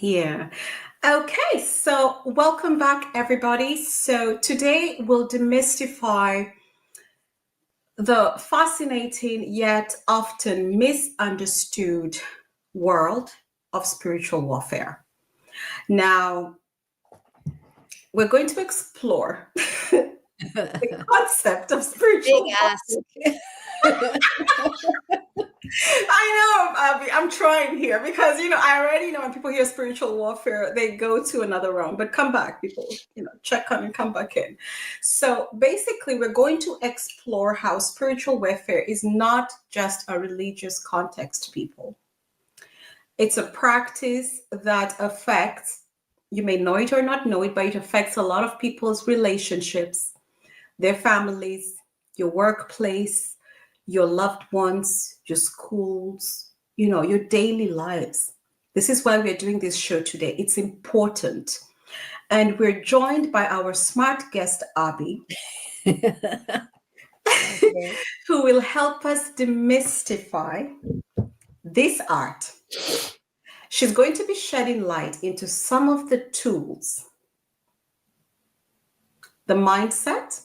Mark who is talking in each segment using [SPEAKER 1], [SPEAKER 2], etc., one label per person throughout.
[SPEAKER 1] Yeah. Okay, so welcome back, everybody. So today we'll demystify the fascinating yet often misunderstood world of spiritual warfare. Now, we're going to explore the concept of
[SPEAKER 2] Big
[SPEAKER 1] spiritual
[SPEAKER 2] ask.
[SPEAKER 1] warfare. I know, I'm trying here because I already know when people hear spiritual warfare, they go to another realm. But come back, people, check on and come back in. So basically, we're going to explore how spiritual warfare is not just a religious context, people. It's a practice that affects, you may know it or not know it, but it affects a lot of people's relationships, their families, your workplace, your loved ones, your schools, your daily lives. This is why we're doing this show today. It's important. And we're joined by our smart guest, Abby,
[SPEAKER 2] Okay.
[SPEAKER 1] who will help us demystify this art. She's going to be shedding light into some of the tools, the mindset,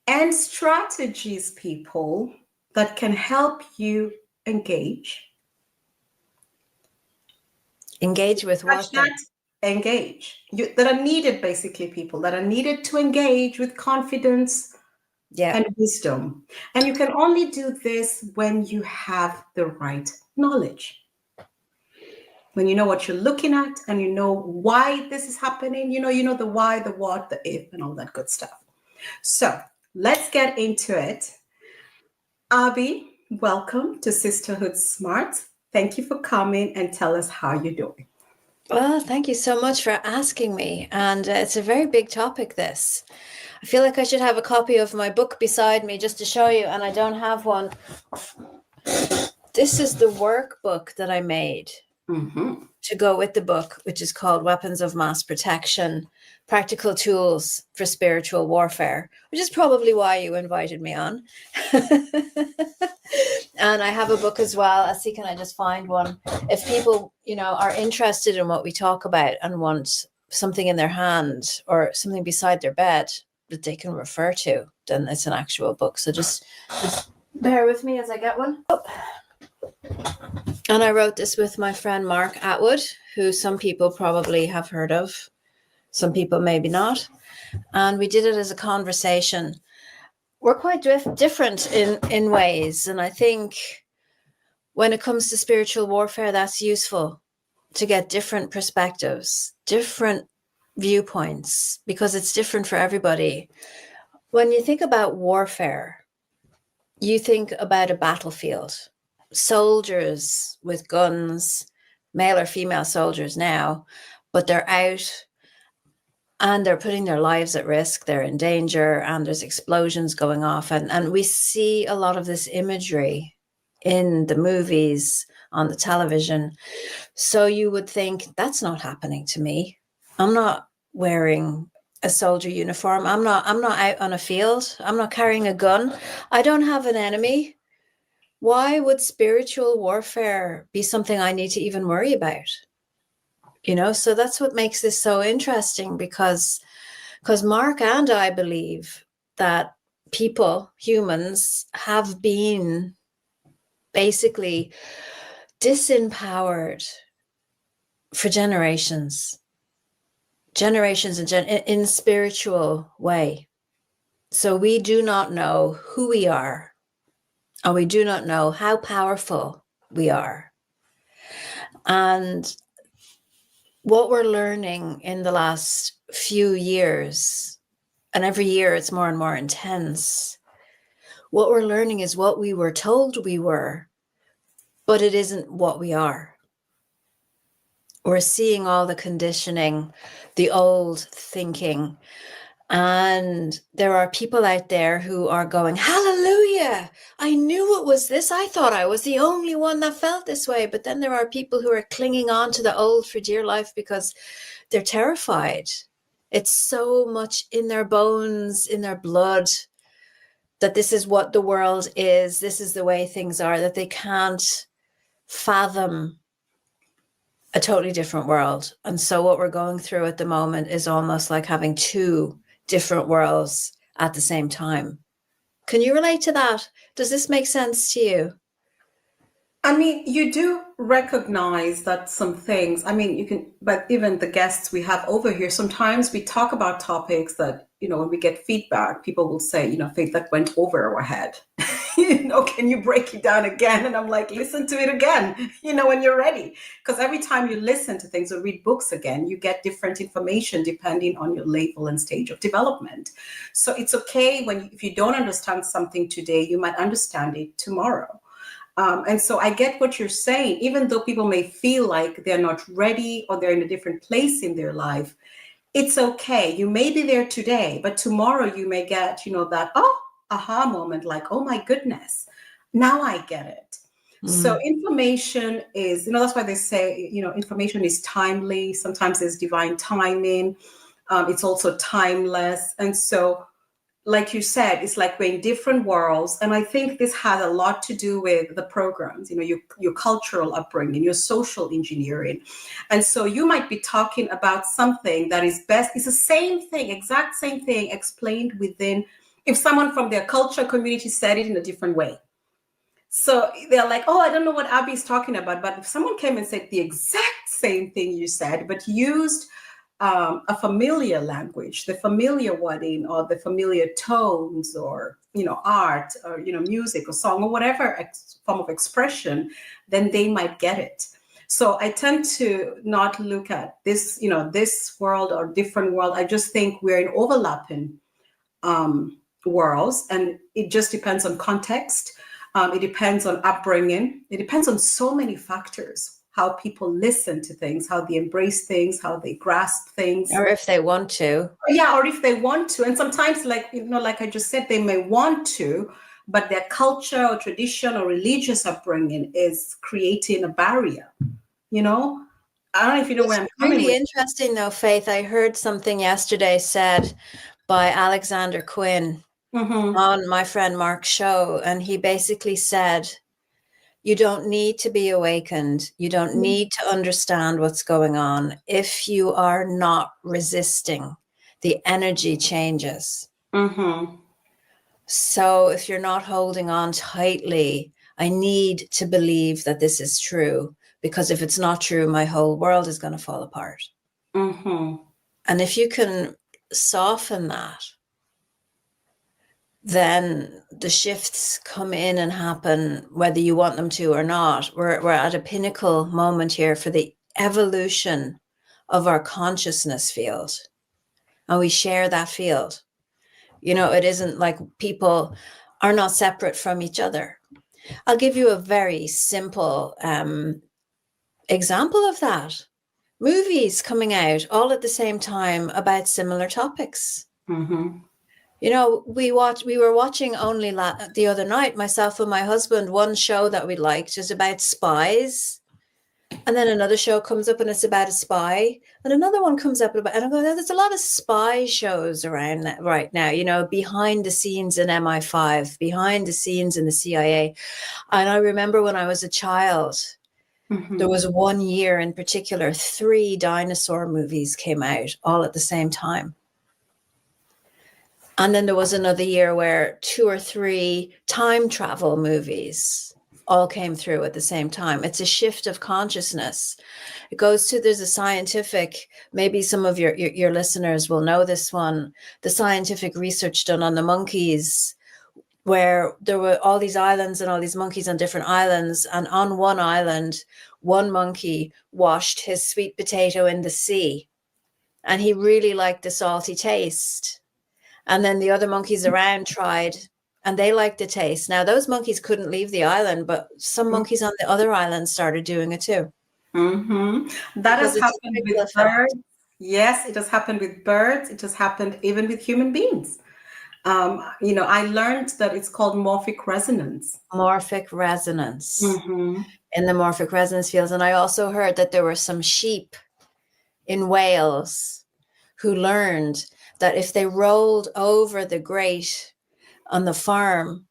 [SPEAKER 1] and strategies, people, that can help you engage.
[SPEAKER 2] Engage with what?
[SPEAKER 1] Engage. That are needed, basically, people that are needed to engage with confidence
[SPEAKER 2] Yeah.
[SPEAKER 1] and wisdom. And you can only do this when you have the right knowledge. When you know what you're looking at and you know why this is happening, you know the why, the what, the if, and all that good stuff. So let's get into it. Abby, welcome to Sisterhood Smart. Thank you for coming and tell us how you're doing.
[SPEAKER 2] Well, thank you so much for asking me. And it's a very big topic, this. I feel like I should have a copy of my book beside me just to show you, and I don't have one. This is the workbook that I made to go with the book, which is called Weapons of Mass Protection, Practical Tools for Spiritual Warfare, which is probably why you invited me on. And I have a book as well. I see, can I just find one? If people, are interested in what we talk about and want something in their hand or something beside their bed that they can refer to, then it's an actual book. So just bear with me as I get one. Oh. And I wrote this with my friend Mark Atwood, who some people probably have heard of, some people maybe not. And we did it as a conversation. We're quite different in ways. And I think when it comes to spiritual warfare, that's useful to get different perspectives, different viewpoints, because it's different for everybody. When you think about warfare, you think about a battlefield, soldiers with guns, male or female soldiers now, but they're out and they're putting their lives at risk. They're in danger and there's explosions going off. And we see a lot of this imagery in the movies, on the television. So you would think, that's not happening to me. I'm not wearing a soldier uniform. I'm not out on a field. I'm not carrying a gun. I don't have an enemy. Why would spiritual warfare be something I need to even worry about? So that's what makes this so interesting, because Mark and I believe that people, humans, have been basically disempowered for generations in spiritual way. So we do not know who we are, and we do not know how powerful we are. And what we're learning in the last few years, and every year it's more and more intense, what we're learning is what we were told we were, but it isn't what we are. We're seeing all the conditioning, the old thinking. And there are people out there who are going, hallelujah, I knew it was this. I thought I was the only one that felt this way. But then there are people who are clinging on to the old for dear life because they're terrified. It's so much in their bones, in their blood, that this is what the world is. This is the way things are, that they can't fathom a totally different world. And so what we're going through at the moment is almost like having two different worlds at the same time. Can you relate to that? Does this make sense to you?
[SPEAKER 1] I mean, you do recognize that some things, I mean, you can, but even the guests we have over here, sometimes we talk about topics that, when we get feedback, people will say, Faith, that went over our head. Can you break it down again? And I'm like, listen to it again, when you're ready. Because every time you listen to things or read books again, you get different information depending on your level and stage of development. So it's okay if you don't understand something today, you might understand it tomorrow. And so I get what you're saying, even though people may feel like they're not ready or they're in a different place in their life, it's okay. You may be there today, but tomorrow you may get, that, aha moment, like, oh my goodness, now I get it. So information is, that's why they say, information is timely. Sometimes there's divine timing. It's also timeless. And so, like you said, it's like we're in different worlds. And I think this has a lot to do with the programs, your cultural upbringing, your social engineering. And so you might be talking about something that is best. It's the same thing, exact same thing explained within, if someone from their culture community said it in a different way. So they're like, oh, I don't know what Abby's talking about. But if someone came and said the exact same thing you said, but used a familiar language, the familiar wording or the familiar tones or, art or, music or song or whatever form of expression, then they might get it. So I tend to not look at this, this world or different world. I just think we're in overlapping worlds, and it just depends on context. It depends on upbringing. It depends on so many factors. How people listen to things, how they embrace things, how they grasp things.
[SPEAKER 2] Or if they want to.
[SPEAKER 1] Yeah, or if they want to. And sometimes, like I just said, they may want to, but their culture or tradition or religious upbringing is creating a barrier. I don't know if you know where I'm coming
[SPEAKER 2] Really
[SPEAKER 1] with.
[SPEAKER 2] interesting though, Faith. I heard something yesterday said by Alexander Quinn on my friend Mark's show, and he basically said, you don't need to be awakened. You don't need to understand what's going on. If you are not resisting, the energy changes. So if you're not holding on tightly, I need to believe that this is true, because if it's not true, my whole world is going to fall apart. And if you can soften that, then the shifts come in and happen whether you want them to or not. We're at a pinnacle moment here for the evolution of our consciousness field. And we share that field. It isn't like people are not separate from each other. I'll give you a very simple example of that. Movies coming out all at the same time about similar topics. We were watching only the other night, myself and my husband, one show that we liked is about spies. And then another show comes up and it's about a spy. And another one comes up about, and I'm going, there's a lot of spy shows around right now, behind the scenes in MI5, behind the scenes in the CIA. And I remember when I was a child, there was one year in particular, 3 dinosaur movies came out all at the same time. And then there was another year where 2 or 3 time travel movies all came through at the same time. It's a shift of consciousness. It goes to, there's a scientific, maybe some of your listeners will know this one, the scientific research done on the monkeys, where there were all these islands and all these monkeys on different islands. And on one island, one monkey washed his sweet potato in the sea. And he really liked the salty taste. And then the other monkeys around tried, and they liked the taste. Now, those monkeys couldn't leave the island, but some monkeys on the other island started doing it too.
[SPEAKER 1] That has happened with birds. Yes, it has happened with birds. It has happened even with human beings. I learned that it's called morphic resonance.
[SPEAKER 2] Morphic resonance in the morphic resonance fields. And I also heard that there were some sheep in Wales who learned that if they rolled over the grate on the farm,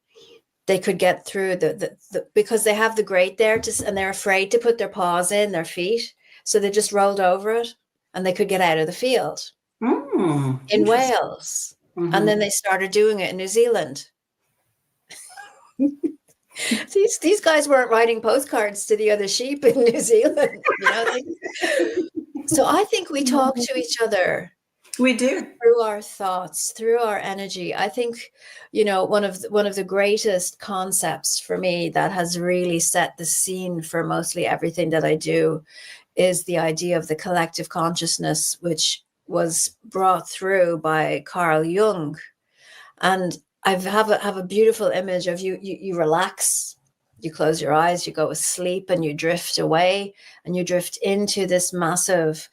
[SPEAKER 2] they could get through the because they have the grate there and they're afraid to put their paws in, their feet. So they just rolled over it and they could get out of the field in
[SPEAKER 1] Interesting.
[SPEAKER 2] Wales. And then they started doing it in New Zealand. These guys weren't writing postcards to the other sheep in New Zealand, you know. So I think we talk to each other.
[SPEAKER 1] We do.
[SPEAKER 2] Through our thoughts, through our energy. I think, you know, one of the greatest concepts for me that has really set the scene for mostly everything that I do is the idea of the collective consciousness, which was brought through by Carl Jung. And I have a beautiful image of you relax, you close your eyes, you go asleep, and you drift away, and you drift into this massive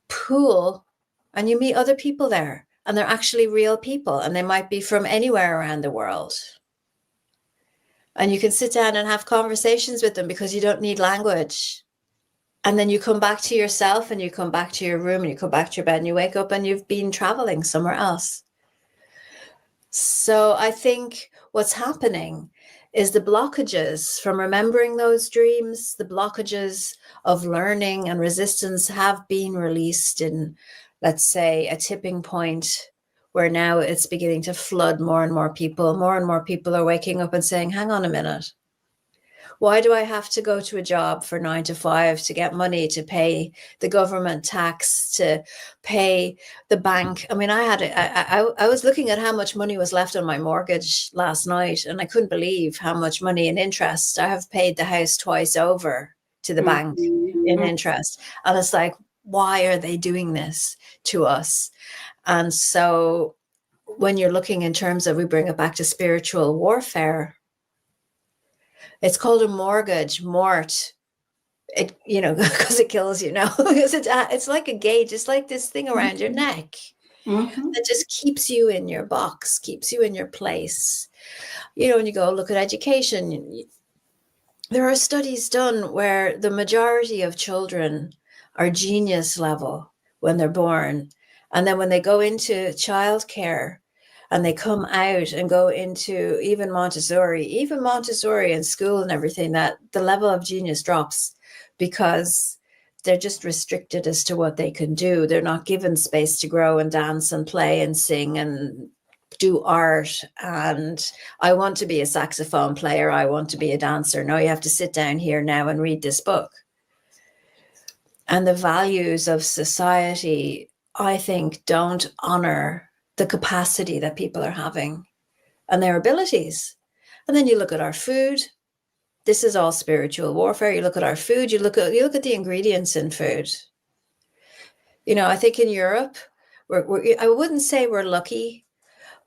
[SPEAKER 2] pool, and you meet other people there, and they're actually real people, and they might be from anywhere around the world. And you can sit down and have conversations with them because you don't need language. And then you come back to yourself, and you come back to your room, and you come back to your bed, and you wake up and you've been traveling somewhere else. So I think what's happening is the blockages from remembering those dreams, the blockages of learning and resistance have been released in, let's say, a tipping point where now it's beginning to flood more and more people. More and more people are waking up and saying, hang on a minute. Why do I have to go to a job for 9 to 5 to get money to pay the government tax, to pay the bank? I mean, I was looking at how much money was left on my mortgage last night, and I couldn't believe how much money in interest. I have paid the house twice over to the bank in interest. And it's like, why are they doing this to us? And so when you're looking in terms of, we bring it back to spiritual warfare, it's called a mortgage, mort. It, you know, because it kills you now. Because it's like a gauge. It's like this thing around your neck that just keeps you in your box, keeps you in your place. You know, when you go look at education, there are studies done where the majority of children are genius level when they're born. And then when they go into childcare, and they come out and go into even Montessori and school and everything, that the level of genius drops because they're just restricted as to what they can do. They're not given space to grow and dance and play and sing and do art. And I want to be a saxophone player. I want to be a dancer. No, you have to sit down here now and read this book. And the values of society, I think, don't honor the capacity that people are having and their abilities. And then you look at our food. This is all spiritual warfare. You look at our food, you look at the ingredients in food. You know, I think in Europe, I wouldn't say we're lucky,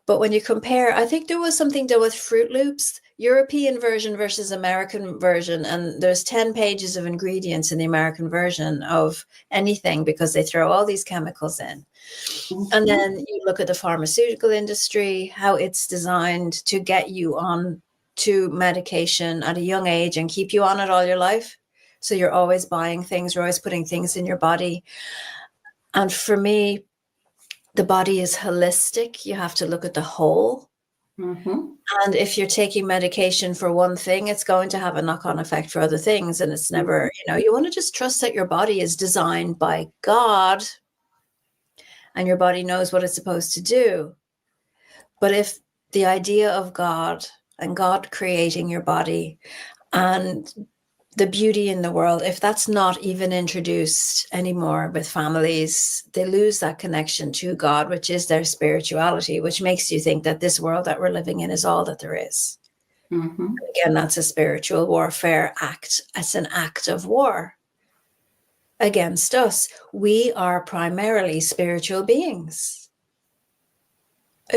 [SPEAKER 2] but when you compare, I think there was something done with Fruit Loops, European version versus American version, and there's 10 pages of ingredients in the American version of anything because they throw all these chemicals in. And then you look at the pharmaceutical industry, how it's designed to get you on to medication at a young age and keep you on it all your life. So you're always buying things, you're always putting things in your body. And for me, the body is holistic. You have to look at the whole. And if you're taking medication for one thing, it's going to have a knock-on effect for other things. And it's never, you know, you want to just trust that your body is designed by God and your body knows what it's supposed to do. But if the idea of God and God creating your body and the beauty in the world, if that's not even introduced anymore with families, they lose that connection to God, which is their spirituality, which makes you think that this world that we're living in is all that there is. Again, that's a spiritual warfare act. It's an act of war against us. We are primarily spiritual beings.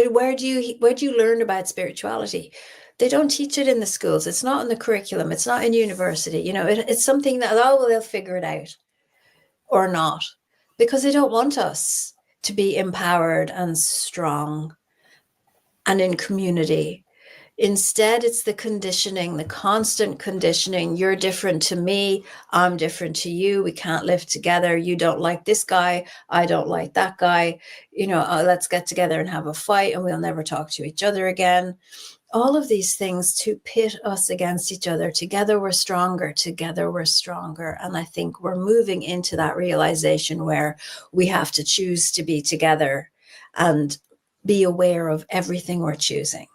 [SPEAKER 2] Where do you learn about spirituality? They don't teach it in the schools. It's not in the curriculum. It's not in university. You know, it's something that, oh, well, they'll figure it out or not, because they don't want us to be empowered and strong and in community. Instead, it's the conditioning, the constant conditioning. You're different to me. I'm different to you. We can't live together. You don't like this guy. I don't like that guy. You know, let's get together and have a fight and we'll never talk to each other again. all of these things to pit us against each other. Together we're stronger, together we're stronger. And I think we're moving into that realization where we have to choose to be together and be aware of everything we're choosing.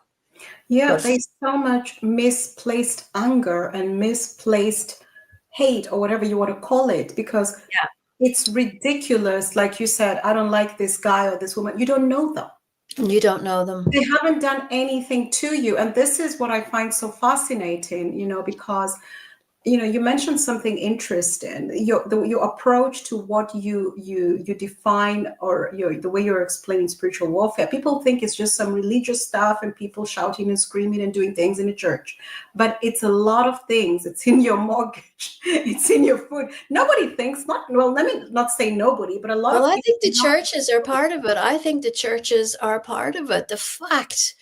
[SPEAKER 1] Yeah,
[SPEAKER 2] But
[SPEAKER 1] there's so much misplaced anger and misplaced hate or whatever you want to call it, because
[SPEAKER 2] yeah,
[SPEAKER 1] it's ridiculous. Like you said, I don't like this guy or this woman. You don't know them.
[SPEAKER 2] you don't know them.
[SPEAKER 1] They haven't done anything to you. And this is what I find so fascinating, because you mentioned something interesting. Your approach to what you define, or the way you're explaining spiritual warfare. People think it's just some religious stuff and people shouting and screaming and doing things in the church, but it's a lot of things. It's in your mortgage. It's in your food. Nobody thinks not. Well, let me not say nobody, but a lot
[SPEAKER 2] Well,
[SPEAKER 1] of
[SPEAKER 2] I
[SPEAKER 1] people.
[SPEAKER 2] think the churches are part of it. I think the churches are part of it. The fact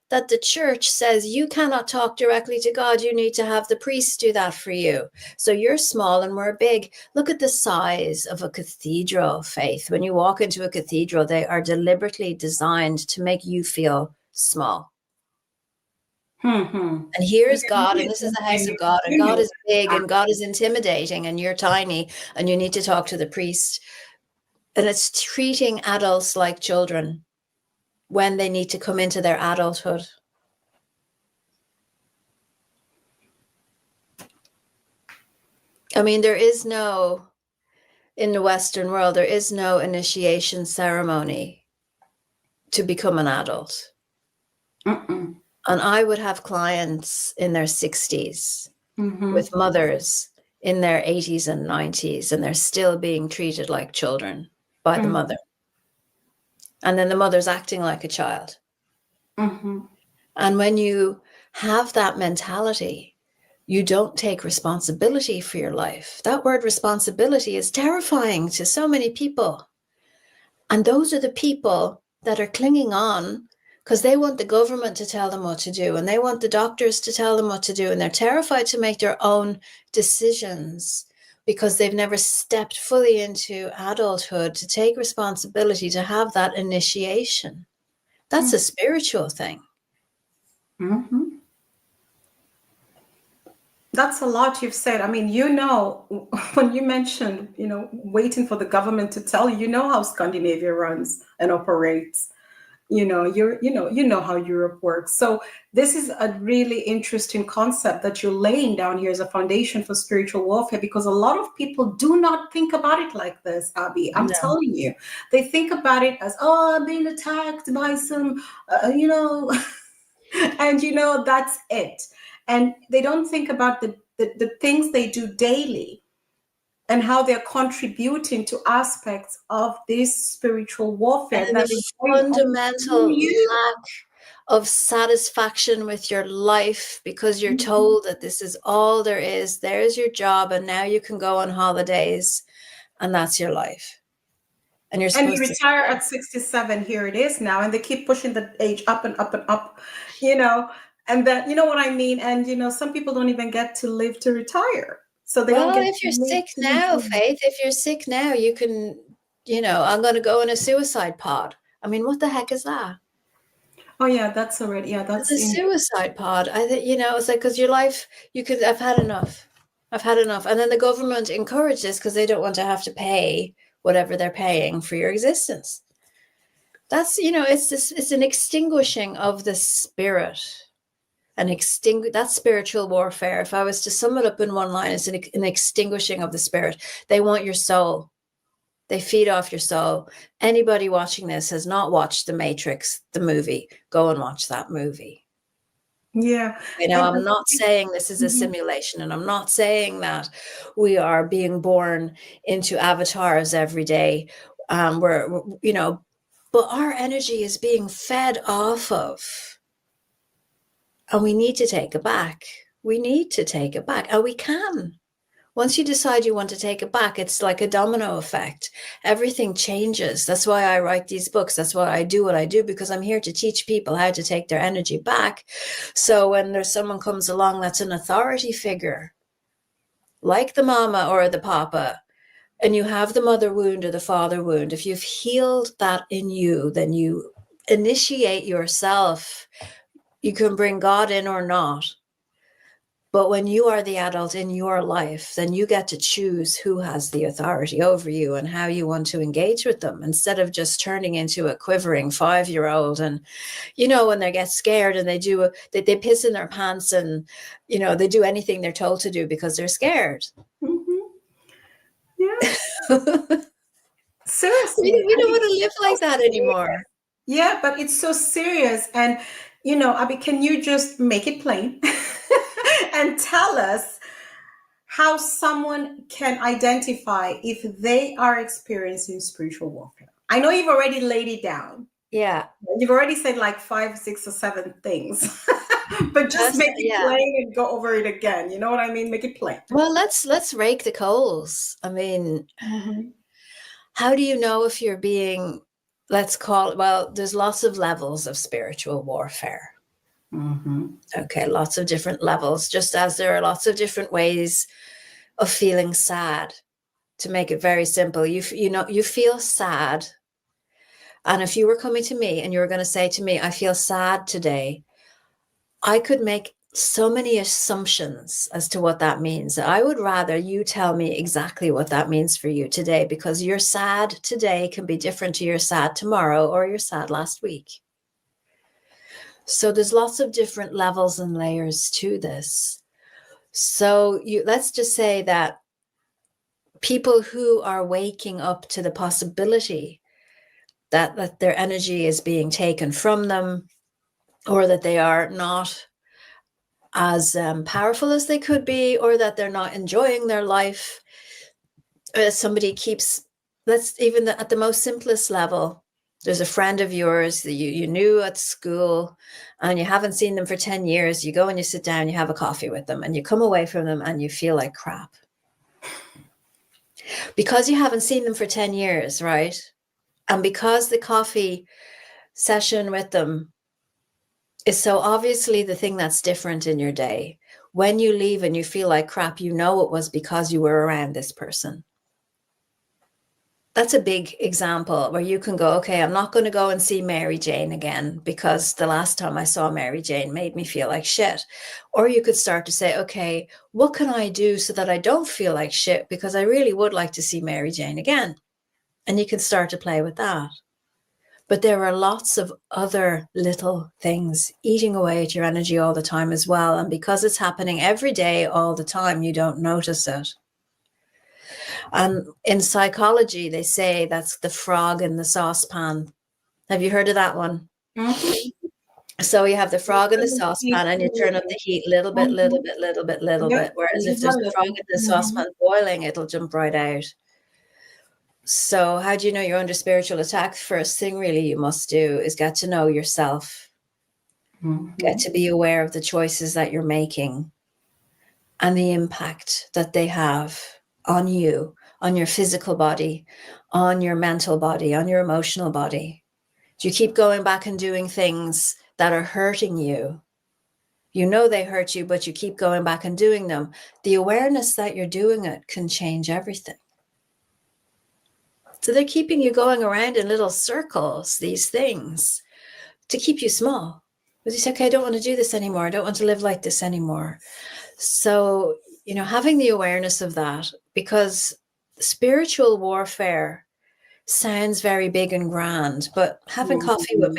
[SPEAKER 2] that the church says you cannot talk directly to God, you need to have the priest do that for you. So you're small and we're big. Look at the size of a cathedral, Faith. When you walk into a cathedral, they are deliberately designed to make you feel small.
[SPEAKER 1] Mm-hmm.
[SPEAKER 2] And here's God, and this is the house of God, and God is big, and God is intimidating, and you're tiny, and you need to talk to the priest. And it's treating adults like children when they need to come into their adulthood. I mean, in the Western world, there is no initiation ceremony to become an adult.
[SPEAKER 1] Mm-mm.
[SPEAKER 2] And I would have clients in their 60s
[SPEAKER 1] Mm-hmm.
[SPEAKER 2] with mothers in their 80s and 90s, and they're still being treated like children by the mother. And then the mother's acting like a child.
[SPEAKER 1] Mm-hmm.
[SPEAKER 2] And when you have that mentality, you don't take responsibility for your life. That word responsibility is terrifying to so many people. And those are the people that are clinging on because they want the government to tell them what to do, and they want the doctors to tell them what to do. And they're terrified to make their own decisions because they've never stepped fully into adulthood to take responsibility, to have that initiation. That's a spiritual thing.
[SPEAKER 1] Mm-hmm. That's a lot you've said. I mean, when you mentioned, waiting for the government to tell you, how Scandinavia runs and operates. You know how Europe works. So this is a really interesting concept that you're laying down here as a foundation for spiritual warfare, because a lot of people do not think about it like this, Abby. I'm telling you, they think about it as, oh, I'm being attacked by some, and that's it. And they don't think about the things they do daily and how they're contributing to aspects of this spiritual warfare
[SPEAKER 2] And
[SPEAKER 1] that
[SPEAKER 2] the
[SPEAKER 1] is going on
[SPEAKER 2] fundamental
[SPEAKER 1] through you.
[SPEAKER 2] lack of satisfaction with your life because you're told that this is all there is. There's your job, and now you can go on holidays, and that's your life. And you're
[SPEAKER 1] And you
[SPEAKER 2] supposed to.
[SPEAKER 1] retire at 67. Here it is now, and they keep pushing the age up and up and up, and that, what I mean. And some people don't even get to live to retire, so they don't
[SPEAKER 2] Well,
[SPEAKER 1] get
[SPEAKER 2] if
[SPEAKER 1] to
[SPEAKER 2] you're
[SPEAKER 1] live
[SPEAKER 2] sick
[SPEAKER 1] to
[SPEAKER 2] now,
[SPEAKER 1] retire.
[SPEAKER 2] Faith, if you're sick now, you can, I'm going to go in a suicide pod. I mean, what the heck is that?
[SPEAKER 1] Oh yeah, that's already, yeah,
[SPEAKER 2] It's
[SPEAKER 1] that's
[SPEAKER 2] a
[SPEAKER 1] in.
[SPEAKER 2] suicide pod. I think, it's like, because your life, I've had enough. I've had enough. And then the government encourage this because they don't want to have to pay whatever they're paying for your existence. That's, it's an extinguishing of the spirit. That's spiritual warfare. If I was to sum it up in one line, it's an extinguishing of the spirit. They want your soul. They feed off your soul. Anybody watching this has not watched The Matrix, the movie. Go and watch that movie.
[SPEAKER 1] Yeah.
[SPEAKER 2] I'm not saying this is a simulation, and I'm not saying that we are being born into avatars every day. But our energy is being fed off of, and we need to take it back. We need to take it back, and we can. Once you decide you want to take it back, it's like a domino effect. Everything changes. That's why I write these books. That's why I do what I do, because I'm here to teach people how to take their energy back. So when there's someone comes along that's an authority figure, like the mama or the papa, and you have the mother wound or the father wound, if you've healed that in you, then you initiate yourself, You can bring God in or not. But when you are the adult in your life, then you get to choose who has the authority over you and how you want to engage with them, instead of just turning into a quivering 5-year-old. And, when they get scared and they piss in their pants and, they do anything they're told to do because they're scared.
[SPEAKER 1] Mm-hmm. Yeah.
[SPEAKER 2] we,
[SPEAKER 1] Seriously.
[SPEAKER 2] we don't want to live like that anymore.
[SPEAKER 1] Yeah, but it's so serious. And, Abby, can you just make it plain and tell us how someone can identify if they are experiencing spiritual warfare? I know you've already laid it down.
[SPEAKER 2] Yeah.
[SPEAKER 1] You've already said like 5, 6, or 7 things, but just make it
[SPEAKER 2] Yeah.
[SPEAKER 1] plain and go over it again. You know what I mean? Make it plain.
[SPEAKER 2] Well, let's rake the coals. I mean,
[SPEAKER 1] Mm-hmm.
[SPEAKER 2] how do you know if you're being, let's call it, well, there's lots of levels of spiritual warfare.
[SPEAKER 1] Mm-hmm.
[SPEAKER 2] Okay, lots of different levels, just as there are lots of different ways of feeling sad. To make it very simple, you feel sad. And if you were coming to me and you were going to say to me, I feel sad today, I could make so many assumptions as to what that means. I would rather you tell me exactly what that means for you today, because your sad today can be different to your sad tomorrow or your sad last week. So there's lots of different levels and layers to this. So let's just say that people who are waking up to the possibility that their energy is being taken from them, or that they are not as powerful as they could be, or that they're not enjoying their life. Somebody keeps, at the most simplest level, there's a friend of yours that you knew at school and you haven't seen them for 10 years. You go and you sit down, you have a coffee with them, and you come away from them and you feel like crap. Because you haven't seen them for 10 years, right? And because the coffee session with them is so obviously the thing that's different in your day, when you leave and you feel like crap, it was because you were around this person. That's a big example where you can go, okay, I'm not going to go and see Mary Jane again because the last time I saw Mary Jane made me feel like shit. Or you could start to say, okay, what can I do so that I don't feel like shit? Because I really would like to see Mary Jane again. And you can start to play with that. But there are lots of other little things eating away at your energy all the time as well. And because it's happening every day, all the time, you don't notice it. And in psychology, they say that's the frog in the saucepan. Have you heard of that one?
[SPEAKER 1] Mm-hmm.
[SPEAKER 2] So you have the frog in the saucepan and you turn up the heat little bit, little bit, little bit, little bit. Whereas if there's a frog in the saucepan boiling, it'll jump right out. So how do you know you're under spiritual attack? First thing really you must do is get to know yourself. Get to be aware of the choices that you're making and the impact that they have on you, on your physical body, on your mental body, on your emotional body. Do you keep going back and doing things that are hurting you? You know they hurt you, but you keep going back and doing them. The awareness that you're doing it can change everything. So they're keeping you going around in little circles, these things, to keep you small. Because you say, okay, I don't want to do this anymore. I don't want to live like this anymore. So, having the awareness of that, because spiritual warfare sounds very big and grand, but having coffee with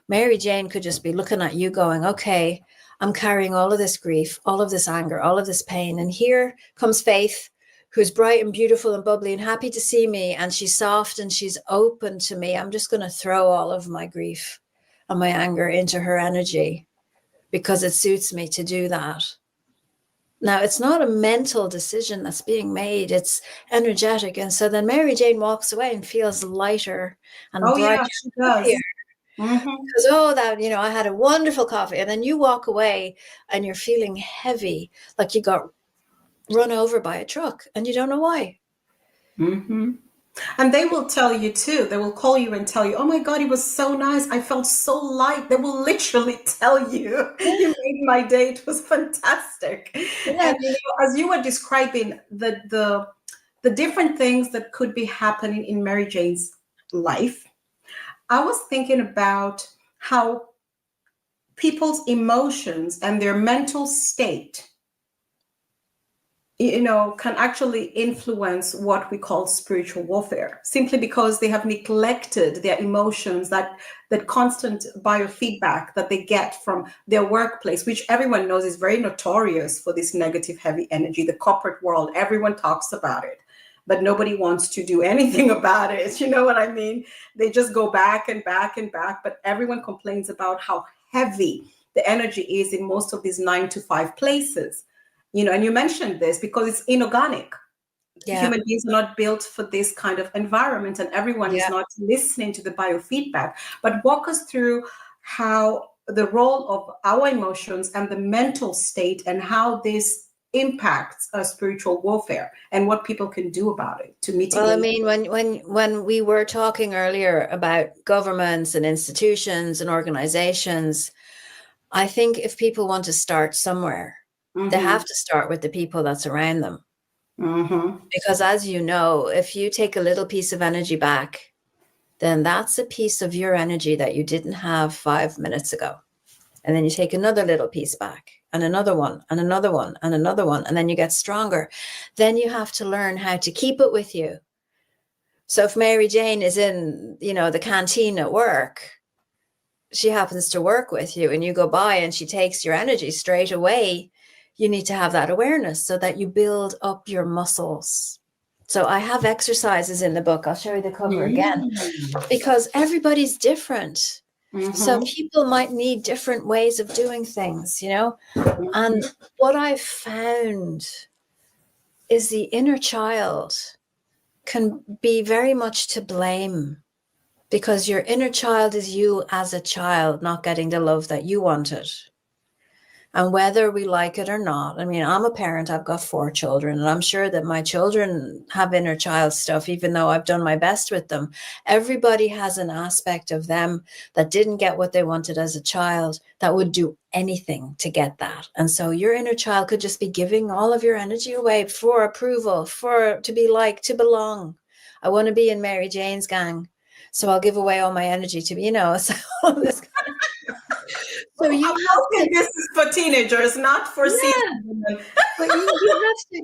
[SPEAKER 2] Mary Jane could just be looking at you going, okay, I'm carrying all of this grief, all of this anger, all of this pain. And here comes Faith, who's bright and beautiful and bubbly and happy to see me. And she's soft and she's open to me. I'm just going to throw all of my grief and my anger into her energy because it suits me to do that. Now, it's not a mental decision that's being made. It's energetic. And so then Mary Jane walks away and feels lighter and brighter.
[SPEAKER 1] Yeah, she does.
[SPEAKER 2] Because, I had a wonderful coffee. And then you walk away and you're feeling heavy, like you got run over by a truck and you don't know why.
[SPEAKER 1] And they will tell you too. They will call you and tell you, oh my God, it was so nice. I felt so light. They will literally tell you, you made my day. It was fantastic.
[SPEAKER 2] Yeah.
[SPEAKER 1] And as you were describing the different things that could be happening in Mary Jane's life, I was thinking about how people's emotions and their mental state, you know, can actually influence what we call spiritual warfare, simply because they have neglected their emotions, that constant biofeedback that they get from their workplace, which everyone knows is very notorious for this negative heavy energy. The corporate world, everyone talks about it, but nobody wants to do anything about it. You know what I mean? They just go back and back and back, but everyone complains about how heavy the energy is in most of these 9 to 5 places. You know, and you mentioned this because it's inorganic.
[SPEAKER 2] Yeah.
[SPEAKER 1] Human beings are not built for this kind of environment, and everyone is
[SPEAKER 2] Yeah.
[SPEAKER 1] not listening to the biofeedback. But walk us through how the role of our emotions and the mental state, and how this impacts spiritual warfare, and what people can do about it to mitigate.
[SPEAKER 2] Well, I mean, when we were talking earlier about governments and institutions and organizations, I think if people want to start somewhere, they have to start with the people that surround them. Because as you know, if you take a little piece of energy back, then that's a piece of your energy that you didn't have 5 minutes ago. And then you take another little piece back, and another one, and another one, and another one, and then you get stronger. Then you have to learn how to keep it with you. So if Mary Jane is in, you know, the canteen at work, she happens to work with you, and you go by and she takes your energy straight away, you need to have that awareness so that you build up your muscles. So I have exercises in the book. I'll show you the cover again, because everybody's different. So people might need different ways of doing things, you know. And what I've found is the inner child can be very much to blame, because your inner child is you as a child not getting the love that you wanted. And whether we like it or not, I mean, I'm a parent, I've got 4 children, and I'm sure that my children have inner child stuff, even though I've done my best with them. Everybody has an aspect of them that didn't get what they wanted as a child, that would do anything to get that. And so your inner child could just be giving all of your energy away for approval, for to be liked, to belong. I want to be in Mary Jane's gang, so I'll give away all my energy to be, you know, so all this kind of so
[SPEAKER 1] I'm hoping this is for teenagers, not for seasoned women.
[SPEAKER 2] But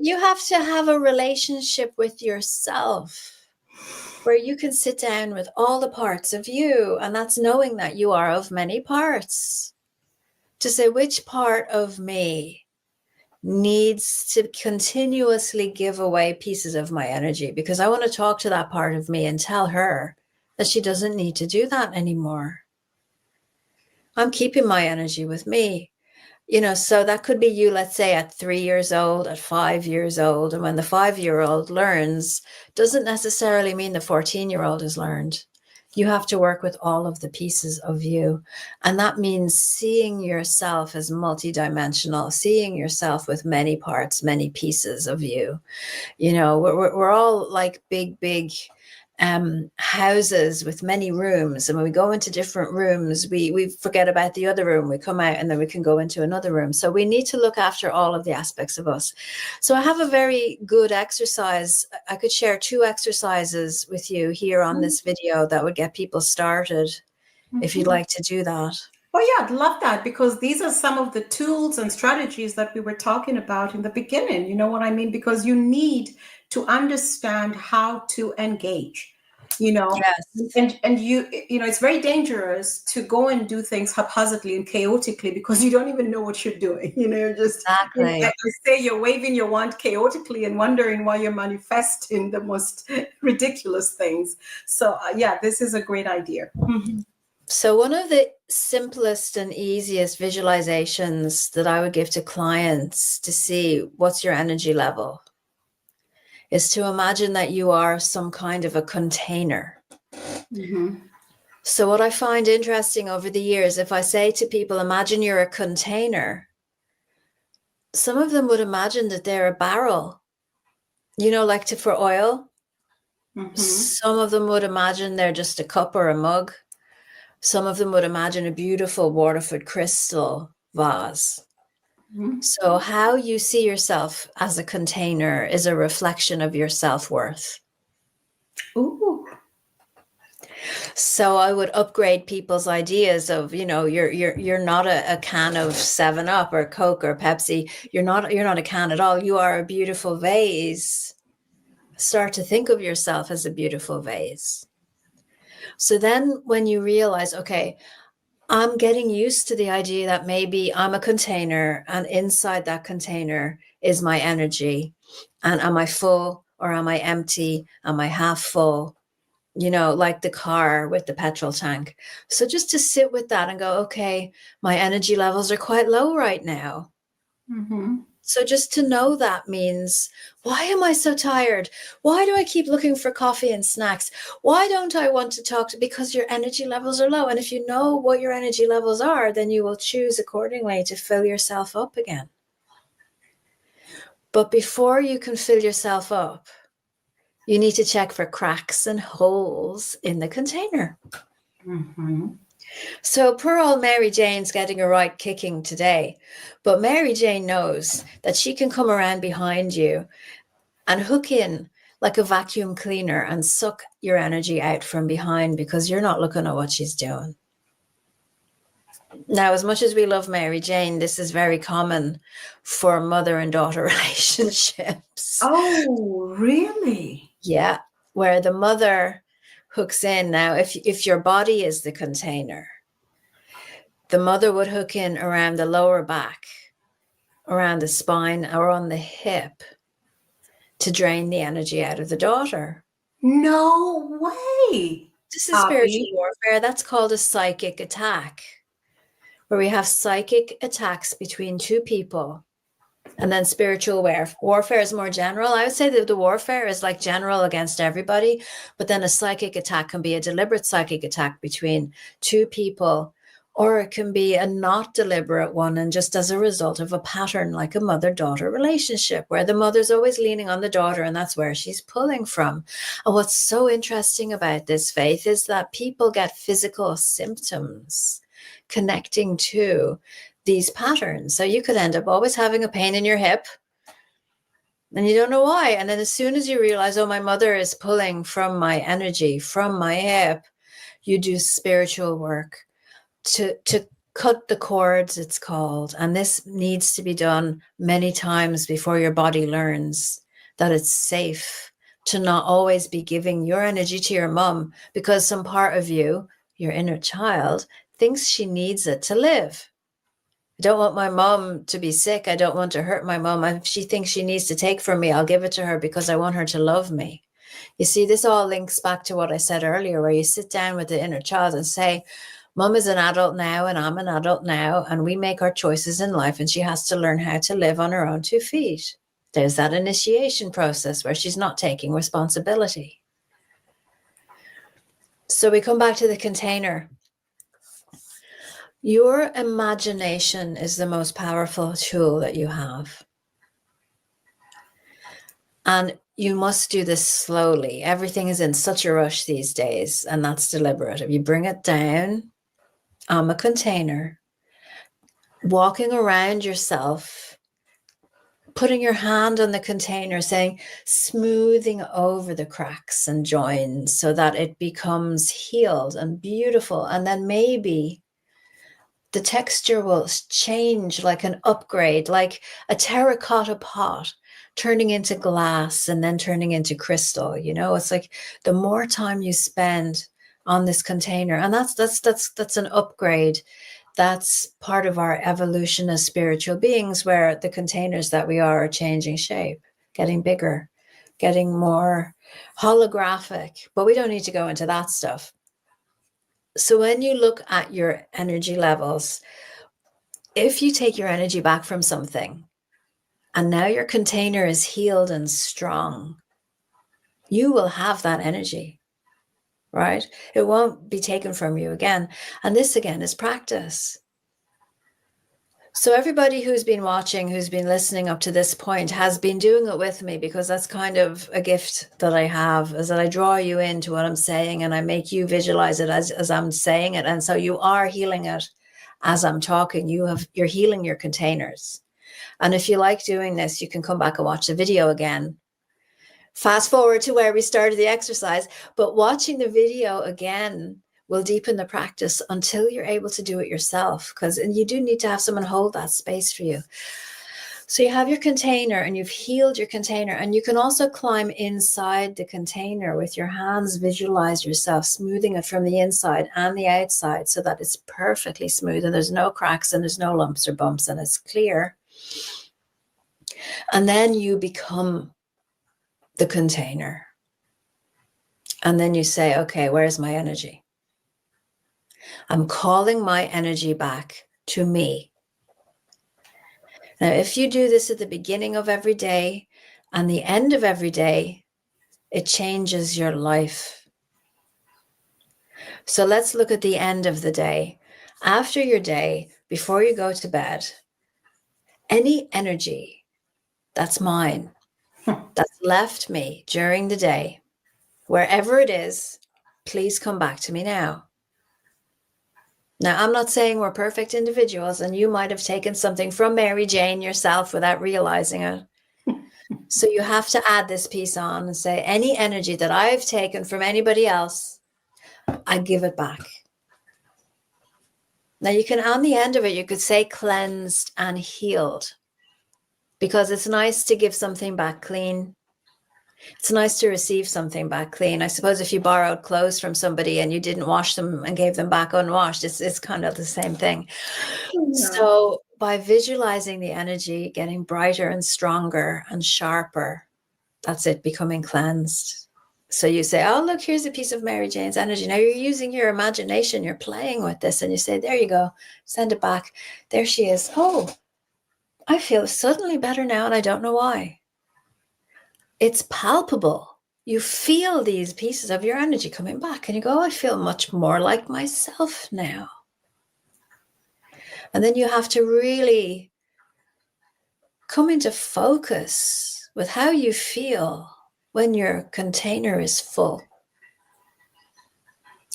[SPEAKER 2] you have to have a relationship with yourself where you can sit down with all the parts of you, and that's knowing that you are of many parts, to say which part of me needs to continuously give away pieces of my energy, because I want to talk to that part of me and tell her that she doesn't need to do that anymore. I'm keeping my energy with me. You know, so that could be you, let's say at 3 years old, at 5 years old. And when the 5-year-old learns, doesn't necessarily mean the 14-year-old has learned. You have to work with all of the pieces of you. And that means seeing yourself as multidimensional, seeing yourself with many parts, many pieces of you. You know, we're all like big houses with many rooms, and when we go into different rooms, we forget about the other room. We come out and then we can go into another room. So we need to look after all of the aspects of us. So I have a very good exercise. I could share 2 exercises with you here on this video that would get people started, if you'd like to do that.
[SPEAKER 1] Oh yeah, I'd love that, because these are some of the tools and strategies that we were talking about in the beginning. You know what I mean? Because you need to understand how to engage, you know.
[SPEAKER 2] Yes.
[SPEAKER 1] And you know, it's very dangerous to go and do things haphazardly and chaotically, because you don't even know what you're doing. You know, you're just,
[SPEAKER 2] Exactly.
[SPEAKER 1] I say, you're waving your wand chaotically and wondering why you're manifesting the most ridiculous things. So yeah, this is a great idea.
[SPEAKER 2] So one of the simplest and easiest visualizations that I would give to clients to see what's your energy level is to imagine that you are some kind of a container. So what I find interesting over the years, if I say to people, imagine you're a container, some of them would imagine that they're a barrel, you know, like for oil. Some of them would imagine they're just a cup or a mug. Some of them would imagine a beautiful Waterford crystal vase. So how you see yourself as a container is a reflection of your self-worth.
[SPEAKER 1] Ooh.
[SPEAKER 2] So I would upgrade people's ideas of, you're not a can of 7 Up or Coke or Pepsi. You're not a can at all. You are a beautiful vase. Start to think of yourself as a beautiful vase. So then when you realize, okay, I'm getting used to the idea that maybe I'm a container and inside that container is my energy. And am I full or am I empty? Am I half full? Like the car with the petrol tank. So just to sit with that and go, okay, my energy levels are quite low right now.
[SPEAKER 1] Mm-hmm.
[SPEAKER 2] So just to know that means, why am I so tired? Why do I keep looking for coffee and snacks? Why don't I want to talk to? Because your energy levels are low. And if you know what your energy levels are, then you will choose accordingly to fill yourself up again. But before you can fill yourself up, you need to check for cracks and holes in the container.
[SPEAKER 1] Mm-hmm.
[SPEAKER 2] So poor old Mary Jane's getting a right kicking today. But Mary Jane knows that she can come around behind you and hook in like a vacuum cleaner and suck your energy out from behind because you're not looking at what she's doing. Now, as much as we love Mary Jane, this is very common for mother and daughter relationships.
[SPEAKER 1] Oh, really?
[SPEAKER 2] Yeah, where the mother hooks in. Now, if your body is the container, the mother would hook in around the lower back, around the spine, or on the hip to drain the energy out of the daughter.
[SPEAKER 1] No way.
[SPEAKER 2] This is spiritual
[SPEAKER 1] Abby.
[SPEAKER 2] warfare. That's called a psychic attack, where we have psychic attacks between two people. And then spiritual warfare is more general. I would say that the warfare is like general against everybody, but then a psychic attack can be a deliberate psychic attack between two people, or it can be a not deliberate one and just as a result of a pattern like a mother-daughter relationship where the mother's always leaning on the daughter and that's where she's pulling from. And what's so interesting about this, Faith, is that people get physical symptoms connecting to these patterns. So you could end up always having a pain in your hip and you don't know why. And then as soon as you realize, oh, my mother is pulling from my energy, from my hip, you do spiritual work to cut the cords, it's called. And this needs to be done many times before your body learns that it's safe to not always be giving your energy to your mom because some part of you, your inner child, thinks she needs it to live. I don't want my mom to be sick. I don't want to hurt my mom. If she thinks she needs to take from me, I'll give it to her because I want her to love me. You see, this all links back to what I said earlier, where you sit down with the inner child and say, Mom is an adult now and I'm an adult now, and we make our choices in life and she has to learn how to live on her own 2 feet. There's that initiation process where she's not taking responsibility. So we come back to the container. Your imagination is the most powerful tool that you have. And you must do this slowly. Everything is in such a rush these days, and that's deliberate. If you bring it down, I'm a container, walking around yourself, putting your hand on the container, saying, smoothing over the cracks and joins so that it becomes healed and beautiful. And then maybe the texture will change, like an upgrade, like a terracotta pot turning into glass and then turning into crystal. It's like the more time you spend on this container, and that's an upgrade. That's part of our evolution as spiritual beings, where the containers that we are changing shape, getting bigger, getting more holographic. But we don't need to go into that stuff. So when you look at your energy levels, if you take your energy back from something and now your container is healed and strong, you will have that energy, right? It won't be taken from you again. And this again is practice. So everybody who's been watching, who's been listening up to this point has been doing it with me, because that's kind of a gift that I have, is that I draw you into what I'm saying and I make you visualize it as I'm saying it. And so you are healing it as I'm talking. You're healing your containers. And if you like doing this, you can come back and watch the video again Fast forward to where we started the exercise, but watching the video again will deepen the practice until you're able to do it yourself. And you do need to have someone hold that space for you. So you have your container and you've healed your container, and you can also climb inside the container with your hands. Visualize yourself smoothing it from the inside and the outside so that it's perfectly smooth and there's no cracks and there's no lumps or bumps and it's clear. And then you become the container. And then you say, okay, where's my energy? I'm calling my energy back to me. Now, if you do this at the beginning of every day and the end of every day, it changes your life. So let's look at the end of the day. After your day, before you go to bed, any energy that's mine, that's left me during the day, wherever it is, please come back to me now. Now, I'm not saying we're perfect individuals, and you might have taken something from Mary Jane yourself without realizing it. So you have to add this piece on and say, any energy that I've taken from anybody else, I give it back. Now you can, on the end of it, you could say cleansed and healed, because it's nice to give something back clean. It's nice to receive something back clean. I suppose if you borrowed clothes from somebody and you didn't wash them and gave them back unwashed, it's kind of the same thing. Yeah. So by visualizing the energy getting brighter and stronger and sharper, that's it, becoming cleansed. So you say, oh, look, here's a piece of Mary Jane's energy. Now you're using your imagination, you're playing with this, and you say, there you go, send it back. There she is. Oh, I feel suddenly better now, and I don't know why. It's palpable. You feel these pieces of your energy coming back, and you go, I feel much more like myself now. And then you have to really come into focus with how you feel when your container is full.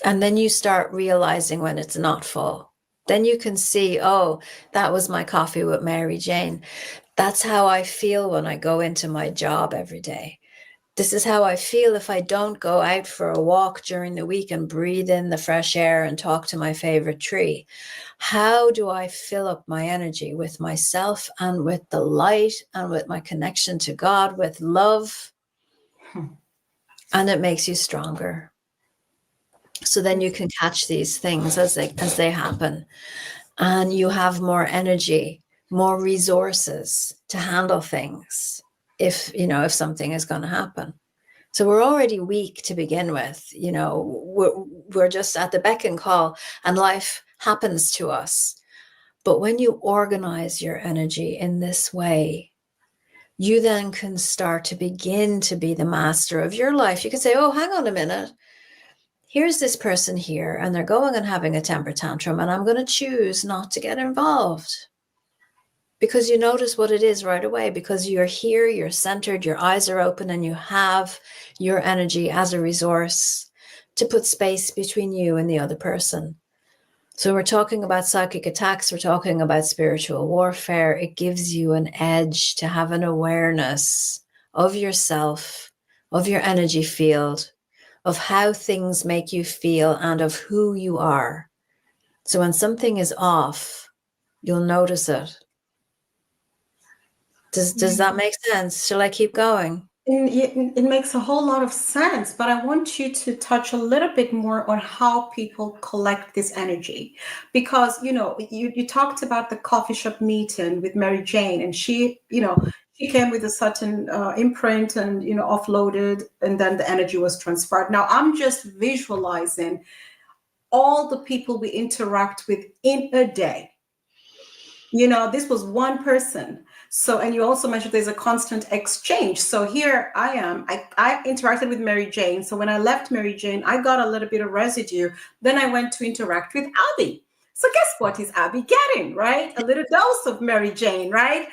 [SPEAKER 2] And then you start realizing when it's not full. Then you can see, oh, that was my coffee with Mary Jane. That's how I feel when I go into my job every day. This is how I feel if I don't go out for a walk during the week and breathe in the fresh air and talk to my favorite tree. How do I fill up my energy with myself and with the light and with my connection to God, with love? And it makes you stronger. So then you can catch these things as they happen, and you have more energy, more resources to handle things if something is going to happen. So we're already weak to begin with. We're just at the beck and call, and life happens to us. But when you organize your energy in this way, you then can start to begin to be the master of your life. You can say, oh, hang on a minute. Here's this person here, and they're going and having a temper tantrum, and I'm going to choose not to get involved. Because you notice what it is right away, because you're here, you're centered, your eyes are open, and you have your energy as a resource to put space between you and the other person. So we're talking about psychic attacks, we're talking about spiritual warfare. It gives you an edge to have an awareness of yourself, of your energy field, of how things make you feel, and of who you are. So when something is off, you'll notice it. Does that make sense? Shall I keep going?
[SPEAKER 1] It makes a whole lot of sense, but I want you to touch a little bit more on how people collect this energy, because you talked about the coffee shop meeting with Mary Jane, and she came with a certain imprint and offloaded, and then the energy was transferred. Now I'm just visualizing all the people we interact with in a day. This was one person. So, and you also mentioned there's a constant exchange. So here I am, I interacted with Mary Jane. So when I left Mary Jane, I got a little bit of residue. Then I went to interact with Abby. So guess what is Abby getting, right? A little dose of Mary Jane, right?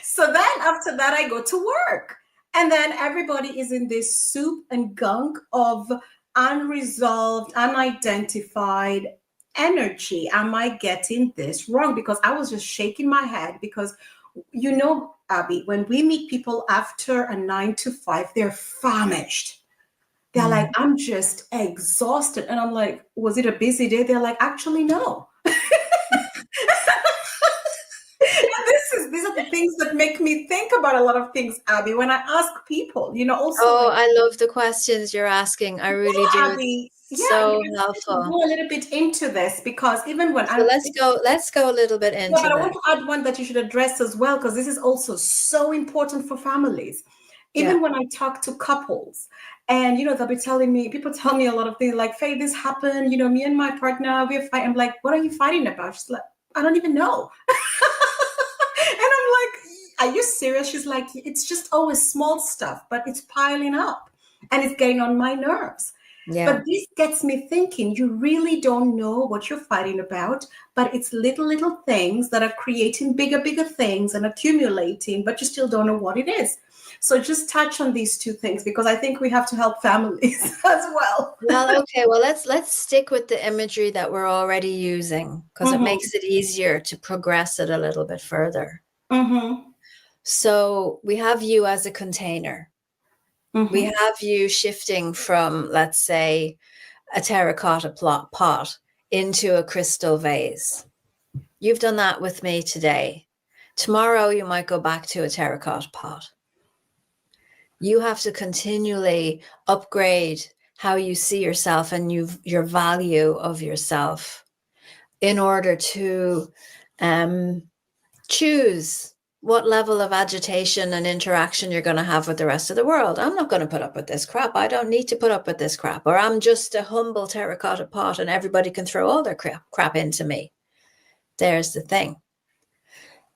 [SPEAKER 1] So then after that, I go to work. And then everybody is in this soup and gunk of unresolved, unidentified energy. Am I getting this wrong? Because I was just shaking my head, because Abby, when we meet people after a 9 to 5, they're famished. They're like, I'm just exhausted. And I'm like, was it a busy day? They're like, actually, no. These are the things that make me think about a lot of things, Abby. When I ask people, also
[SPEAKER 2] Oh,
[SPEAKER 1] like,
[SPEAKER 2] I love the questions you're asking. I really
[SPEAKER 1] yeah,
[SPEAKER 2] do.
[SPEAKER 1] Abby, yeah,
[SPEAKER 2] So
[SPEAKER 1] let's
[SPEAKER 2] helpful.
[SPEAKER 1] go a little bit into this because even when
[SPEAKER 2] So
[SPEAKER 1] I'm,
[SPEAKER 2] let's go a little bit
[SPEAKER 1] yeah,
[SPEAKER 2] into
[SPEAKER 1] but I
[SPEAKER 2] this.
[SPEAKER 1] want to add one that you should address as well because this is also so important for families.
[SPEAKER 2] Yeah.
[SPEAKER 1] Even when I talk to couples, and they'll be telling me, people tell me a lot of things like, Faye, this happened, me and my partner, we're fighting. I'm like, what are you fighting about? She's like, I don't even know. And I'm like, are you serious? She's like, it's just always small stuff, but it's piling up and it's getting on my nerves.
[SPEAKER 2] Yeah.
[SPEAKER 1] But this gets me thinking, you really don't know what you're fighting about, but it's little things that are creating bigger things and accumulating, but you still don't know what it is. So just touch on these two things because I think we have to help families as well.
[SPEAKER 2] Well, okay. Well, let's stick with the imagery that we're already using because it
[SPEAKER 1] Mm-hmm.
[SPEAKER 2] makes it easier to progress it a little bit further.
[SPEAKER 1] Mm-hmm.
[SPEAKER 2] So we have you as a container. We
[SPEAKER 1] Mm-hmm.
[SPEAKER 2] have you shifting from, let's say, a terracotta pot into a crystal vase. You've done that with me today. Tomorrow, you might go back to a terracotta pot. You have to continually upgrade how you see yourself and your value of yourself in order to choose what level of agitation and interaction you're going to have with the rest of the world. I'm not going to put up with this crap. I don't need to put up with this crap. Or I'm just a humble terracotta pot and everybody can throw all their crap into me. There's the thing.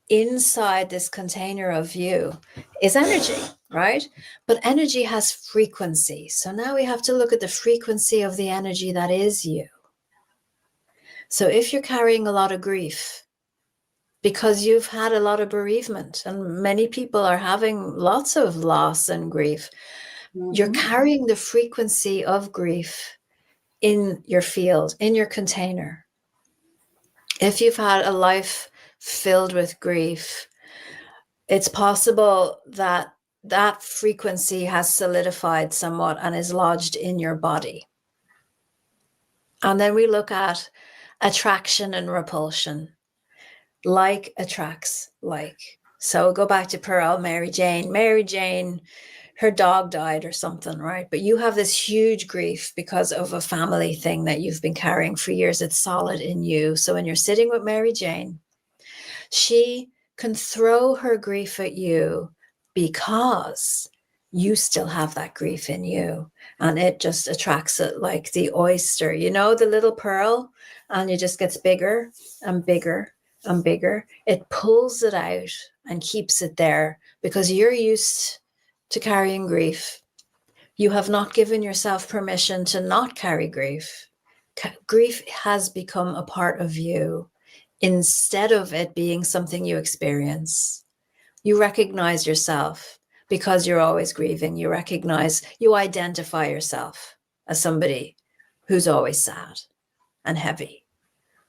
[SPEAKER 2] Inside this container of you is energy, right? But energy has frequency. So now we have to look at the frequency of the energy that is you. So if you're carrying a lot of grief, because you've had a lot of bereavement and many people are having lots of loss and grief, you're carrying the frequency of grief in your field, in your container. If you've had a life filled with grief, it's possible that that frequency has solidified somewhat and is lodged in your body. And then we look at attraction and repulsion. Like attracts like. So go back to Pearl, Mary Jane. Mary Jane, her dog died or something, right? But you have this huge grief because of a family thing that you've been carrying for years. It's solid in you. So when you're sitting with Mary Jane, she can throw her grief at you because you still have that grief in you. And it just attracts it like the oyster, the little pearl, and it just gets bigger and bigger and bigger. It pulls it out and keeps it there because you're used to carrying grief. You have not given yourself permission to not carry grief. Grief has become a part of you instead of it being something you experience. You recognize yourself because you're always grieving. You identify yourself as somebody who's always sad and heavy.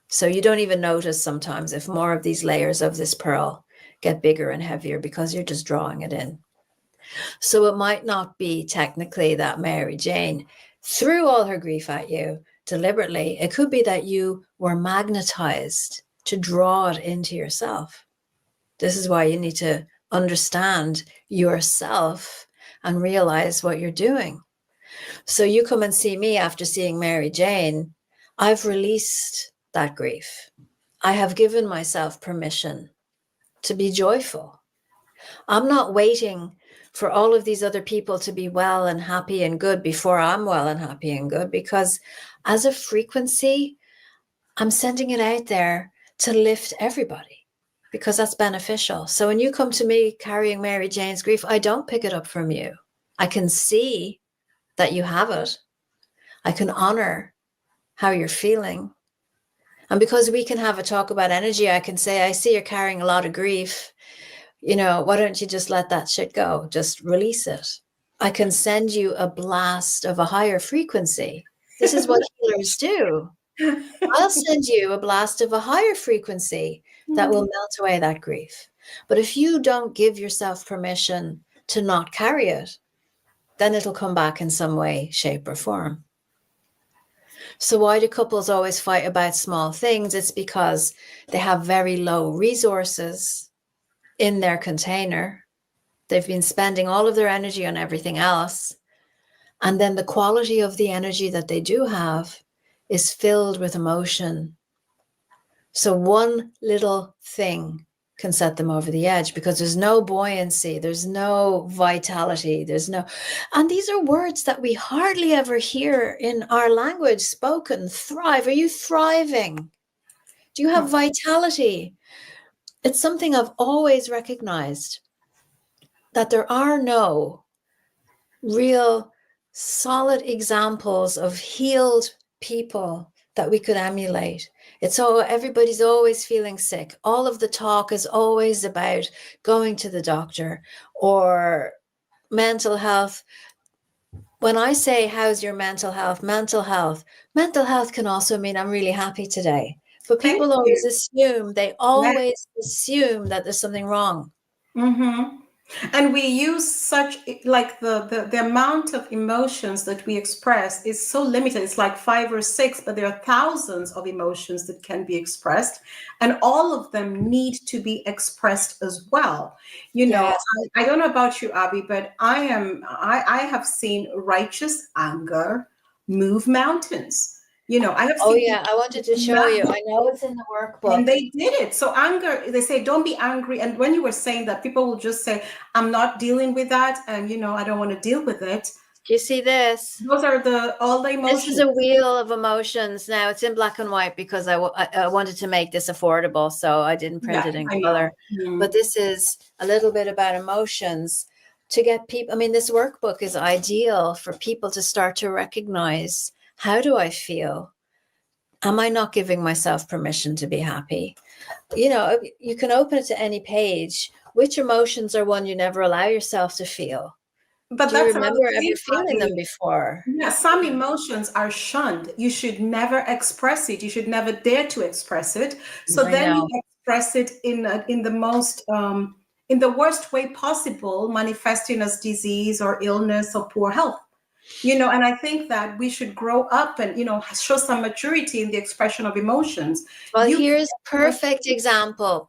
[SPEAKER 2] So you don't even notice sometimes if more of these layers of this pearl get bigger and heavier because you're just drawing it in. So it might not be technically that Mary Jane threw all her grief at you deliberately. It could be that you were magnetized to draw it into yourself. This is why you need to understand yourself and realize what you're doing. So you come and see me after seeing Mary Jane. I've released that grief. I have given myself permission to be joyful. I'm not waiting for all of these other people to be well and happy and good before I'm well and happy and good, because as a frequency, I'm sending it out there to lift everybody because that's beneficial. So when you come to me carrying Mary Jane's grief, I don't pick it up from you. I can see that you have it. I can honor how you're feeling. And because we can have a talk about energy, I can say, I see you're carrying a lot of grief. Why don't you just let that shit go? Just release it. I can send you a blast of a higher frequency. This is what healers do. I'll send you a blast of a higher frequency that will melt away that grief. But if you don't give yourself permission to not carry it, then it'll come back in some way, shape, or form. So why do couples always fight about small things? It's because they have very low resources in their container. They've been spending all of their energy on everything else. And then the quality of the energy that they do have is filled with emotion. So one little thing can set them over the edge because there's no buoyancy, there's no vitality, and these are words that we hardly ever hear in our language spoken. Thrive. Are you thriving? Do you have vitality? It's something I've always recognized, that there are no real solid examples of healed people that we could emulate. It's all, everybody's always feeling sick. All of the talk is always about going to the doctor or mental health. When I say, how's your mental health? Mental health can also mean I'm really happy today. But
[SPEAKER 1] Thank
[SPEAKER 2] people always
[SPEAKER 1] you.
[SPEAKER 2] assume, that there's something wrong.
[SPEAKER 1] Mm-hmm. And we use such, like the amount of emotions that we express is so limited. It's like 5 or 6, but there are thousands of emotions that can be expressed, and all of them need to be expressed as well. You know,
[SPEAKER 2] Yes.
[SPEAKER 1] I don't know about you, Abby, but I have seen righteous anger move mountains. You know, I have
[SPEAKER 2] Oh
[SPEAKER 1] seen
[SPEAKER 2] yeah, I wanted to show you. I know it's in the
[SPEAKER 1] and
[SPEAKER 2] workbook.
[SPEAKER 1] they did it. So anger, they say, don't be angry. And when you were saying that, people will just say, I'm not dealing with that. And, you know, I don't want to deal with it.
[SPEAKER 2] Do you see this?
[SPEAKER 1] Those are all the
[SPEAKER 2] This is
[SPEAKER 1] emotions.
[SPEAKER 2] a wheel of emotions. Now it's in black and white because I wanted to make this affordable, so I didn't print
[SPEAKER 1] Yeah,
[SPEAKER 2] it in
[SPEAKER 1] I know.
[SPEAKER 2] color. But this is a little bit about emotions to get people. I mean, this workbook is ideal for people to start to recognize, how do I feel? Am I not giving myself permission to be happy? You know, you can open it to any page. Which emotions are one you never allow yourself to feel?
[SPEAKER 1] But
[SPEAKER 2] Do you
[SPEAKER 1] that's another
[SPEAKER 2] remember
[SPEAKER 1] thing,
[SPEAKER 2] ever feeling them
[SPEAKER 1] Abby.
[SPEAKER 2] before?
[SPEAKER 1] Yeah, some emotions are shunned. You should never express it. You should never dare to express it. So
[SPEAKER 2] I
[SPEAKER 1] then you
[SPEAKER 2] know.
[SPEAKER 1] express it in the most in the worst way possible, manifesting as disease or illness or poor health. You know, and I think that we should grow up and, you know, show some maturity in the expression of emotions.
[SPEAKER 2] Well,
[SPEAKER 1] You
[SPEAKER 2] here's perfect example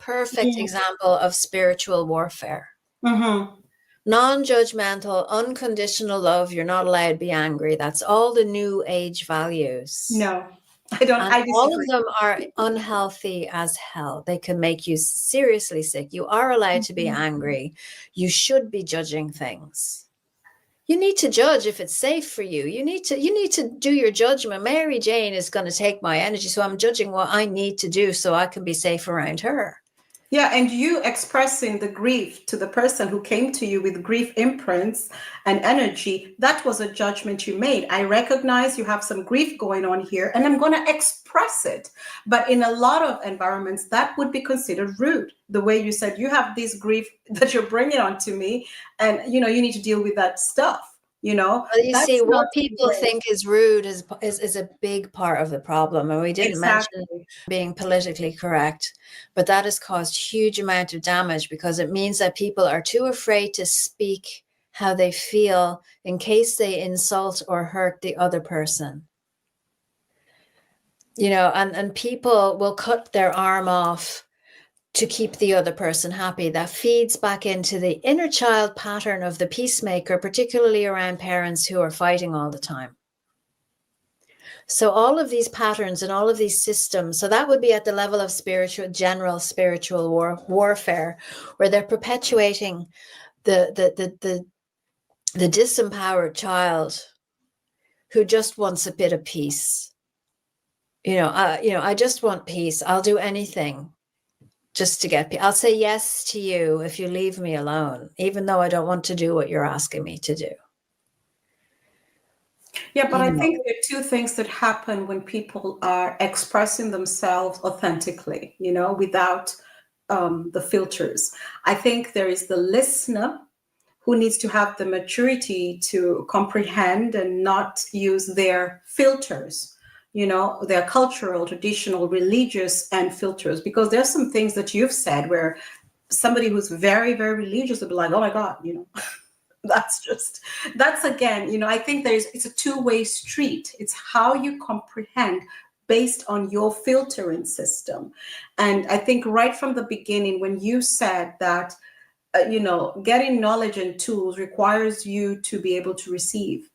[SPEAKER 2] of spiritual warfare.
[SPEAKER 1] mm-hmm.
[SPEAKER 2] Non-judgmental, unconditional love. You're not allowed to be angry. That's all the new age values.
[SPEAKER 1] No, I don't.
[SPEAKER 2] And
[SPEAKER 1] I
[SPEAKER 2] all of
[SPEAKER 1] disagree.
[SPEAKER 2] them are unhealthy as hell. They can make you seriously sick. You are allowed to be angry. You should be judging things. You need to judge if it's safe for you. You need to do your judgment. Mary Jane is going to take my energy, so I'm judging what I need to do so I can be safe around her.
[SPEAKER 1] Yeah, and you expressing the grief to the person who came to you with grief imprints and energy, that was a judgment you made. I recognize you have some grief going on here, and I'm going to express it. But in a lot of environments, that would be considered rude. The way you said, you have this grief that you're bringing onto me, and, you know, you need to deal with that stuff. You know,
[SPEAKER 2] Well, you see,
[SPEAKER 1] that's not
[SPEAKER 2] what people
[SPEAKER 1] great.
[SPEAKER 2] think is rude is a big part of the problem. And we didn't mention
[SPEAKER 1] Exactly.
[SPEAKER 2] being politically correct, but that has caused huge amount of damage because it means that people are too afraid to speak how they feel in case they insult or hurt the other person. You know, and people will cut their arm off to keep the other person happy. That feeds back into the inner child pattern of the peacemaker, particularly around parents who are fighting all the time. So all of these patterns and all of these systems, so that would be at the level of general spiritual warfare, where they're perpetuating the disempowered child who just wants a bit of peace. I just want peace. I'll do anything just to get peace. I'll say yes to you if you leave me alone, even though I don't want to do what you're asking me to do.
[SPEAKER 1] Yeah, but I think there are two things that happen when people are expressing themselves authentically, you know, without the filters. I think there is the listener who needs to have the maturity to comprehend and not use their filters. There are cultural, traditional, religious, and filters, because there's some things that you've said where somebody who's very, very religious would be like, oh my God, that's again, I think it's a two-way street. It's how you comprehend based on your filtering system. And I think right from the beginning, when you said that, getting knowledge and tools requires you to be able to receive,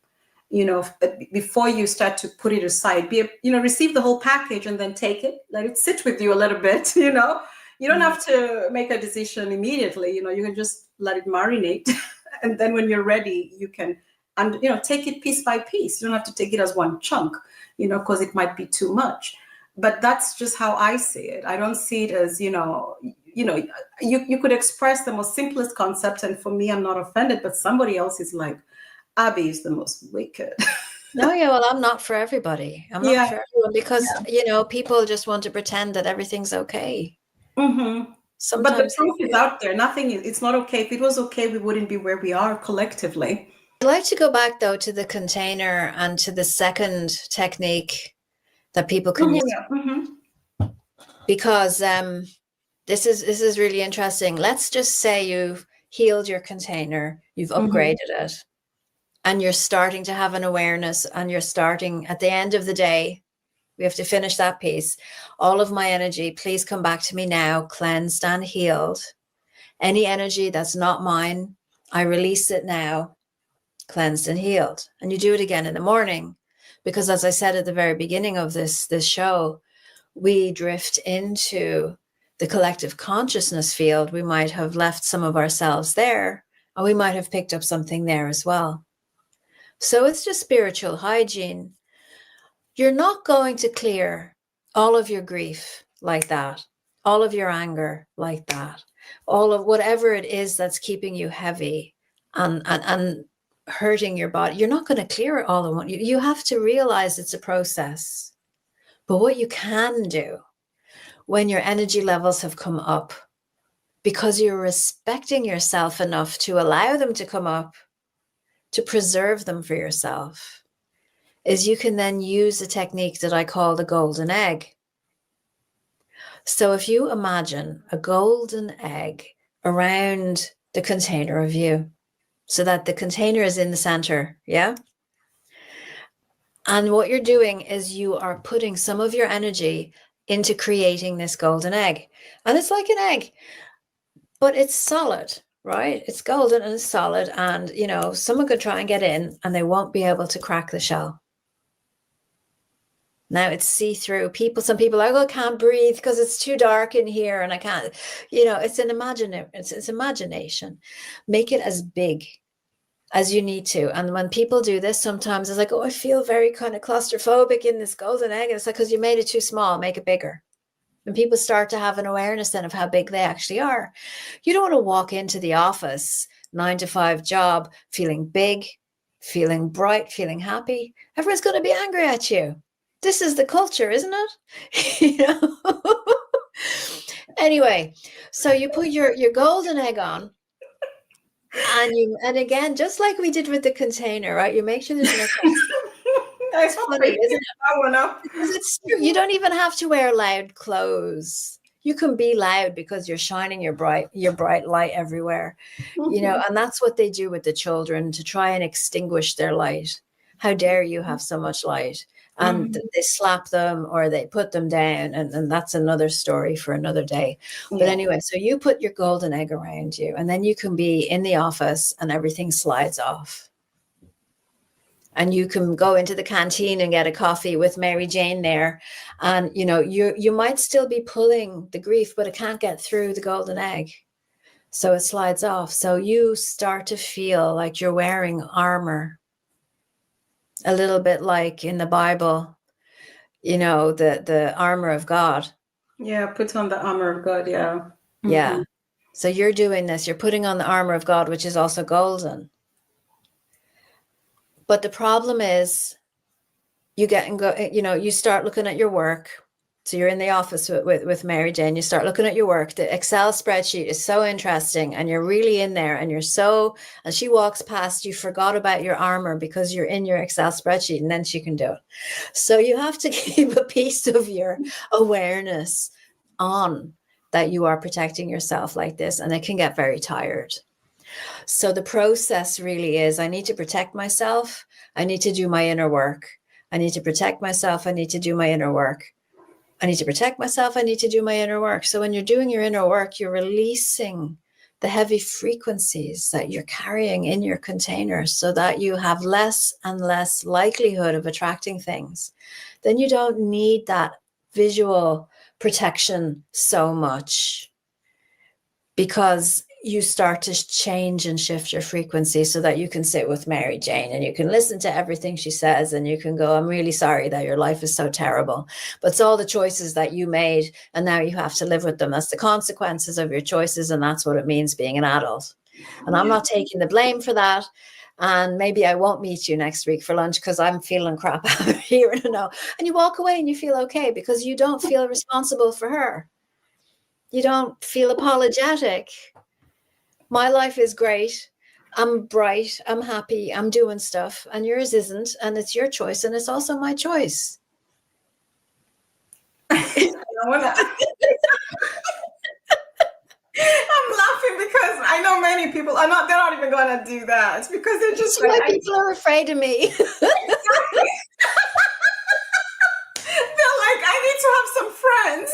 [SPEAKER 1] before you start to put it aside, receive the whole package and then take it, let it sit with you a little bit, you don't have to make a decision immediately, you can just let it marinate. And then when you're ready, you can, and take it piece by piece. You don't have to take it as one chunk, because it might be too much. But that's just how I see it. I don't see it as, you could express the most simplest concept, and for me, I'm not offended, but somebody else is like, Abby is the most wicked.
[SPEAKER 2] No, yeah, well, I'm not for everybody. I'm not for everyone, because, people just want to pretend that everything's okay.
[SPEAKER 1] Mm-hmm.
[SPEAKER 2] Sometimes,
[SPEAKER 1] but the proof is out there. It's not okay. If it was okay, we wouldn't be where we are collectively.
[SPEAKER 2] I'd like to go back, though, to the container and to the second technique that people can use.
[SPEAKER 1] Mm-hmm.
[SPEAKER 2] Because this is really interesting. Let's just say you've healed your container, you've upgraded it, and you're starting to have an awareness, and you're starting at the end of the day. We have to finish that piece. All of my energy, please come back to me now, cleansed and healed. Any energy that's not mine, I release it now, cleansed and healed. And you do it again in the morning, because as I said at the very beginning of this show, we drift into the collective consciousness field. We might have left some of ourselves there, and we might have picked up something there as well. So it's just spiritual hygiene. You're not going to clear all of your grief like that, all of your anger like that, all of whatever it is that's keeping you heavy and hurting your body. You're not going to clear it all in one. You have to realize it's a process. But what you can do when your energy levels have come up, because you're respecting yourself enough to allow them to come up, to preserve them for yourself, is you can then use a technique that I call the golden egg. So if you imagine a golden egg around the container of you, so that the container is in the center, yeah? And what you're doing is you are putting some of your energy into creating this golden egg. And it's like an egg, but it's solid, right? It's golden and it's solid. And, someone could try and get in and they won't be able to crack the shell. Now it's see-through. Some people are like, I can't breathe because it's too dark in here and I can't, it's it's imagination. Make it as big as you need to. And when people do this, sometimes it's like, oh, I feel very kind of claustrophobic in this golden egg. And it's like, because you made it too small, make it bigger. And people start to have an awareness then of how big they actually are. You don't want to walk into the office, 9-to-5 job, feeling big, feeling bright, feeling happy. Everyone's going to be angry at you. This is the culture, isn't it? Anyway, so you put your golden egg on, and again, just like we did with the container, right? You make sure there's no It's funny, isn't it? Because it's true. You don't even have to wear loud clothes. You can be loud because you're shining your bright light everywhere. And that's what they do with the children to try and extinguish their light. How dare you have so much light? And they slap them or they put them down. And that's another story for another day. But anyway, so you put your golden egg around you, and then you can be in the office and everything slides off. And you can go into the canteen and get a coffee with Mary Jane there. And, you might still be pulling the grief, but it can't get through the golden egg. So it slides off. So you start to feel like you're wearing armor. A little bit like in the Bible, the armor of God.
[SPEAKER 1] Yeah, put on the armor of God, yeah. Mm-hmm.
[SPEAKER 2] Yeah. So you're doing this, you're putting on the armor of God, which is also golden. But the problem is you start looking at your work So you're in the office with Mary Jane, you start looking at your work. The Excel spreadsheet is so interesting and you're really in there and and she walks past, you forgot about your armor because you're in your Excel spreadsheet and then she can do it. So you have to keep a piece of your awareness on that you are protecting yourself like this, and it can get very tired. So the process really is, I need to protect myself. I need to do my inner work. I need to protect myself. I need to do my inner work. I need to protect myself. I need to do my inner work. So when you're doing your inner work, you're releasing the heavy frequencies that you're carrying in your containers so that you have less and less likelihood of attracting things. Then you don't need that visual protection so much, because you start to change and shift your frequency so that you can sit with Mary Jane and you can listen to everything she says and you can go, I'm really sorry that your life is so terrible, but it's all the choices that you made and now you have to live with them. That's the consequences of your choices, and that's what it means being an adult. And I'm not taking the blame for that. And maybe I won't meet you next week for lunch because I'm feeling crap out here. And you walk away and you feel okay because you don't feel responsible for her. You don't feel apologetic. My life is great. I'm bright. I'm happy. I'm doing stuff. And yours isn't. And it's your choice. And it's also my choice.
[SPEAKER 1] I'm laughing because I know many people are not, they're not even going to do that because they're just
[SPEAKER 2] so like, people are afraid of me.
[SPEAKER 1] Exactly. They're like, I need to have some friends.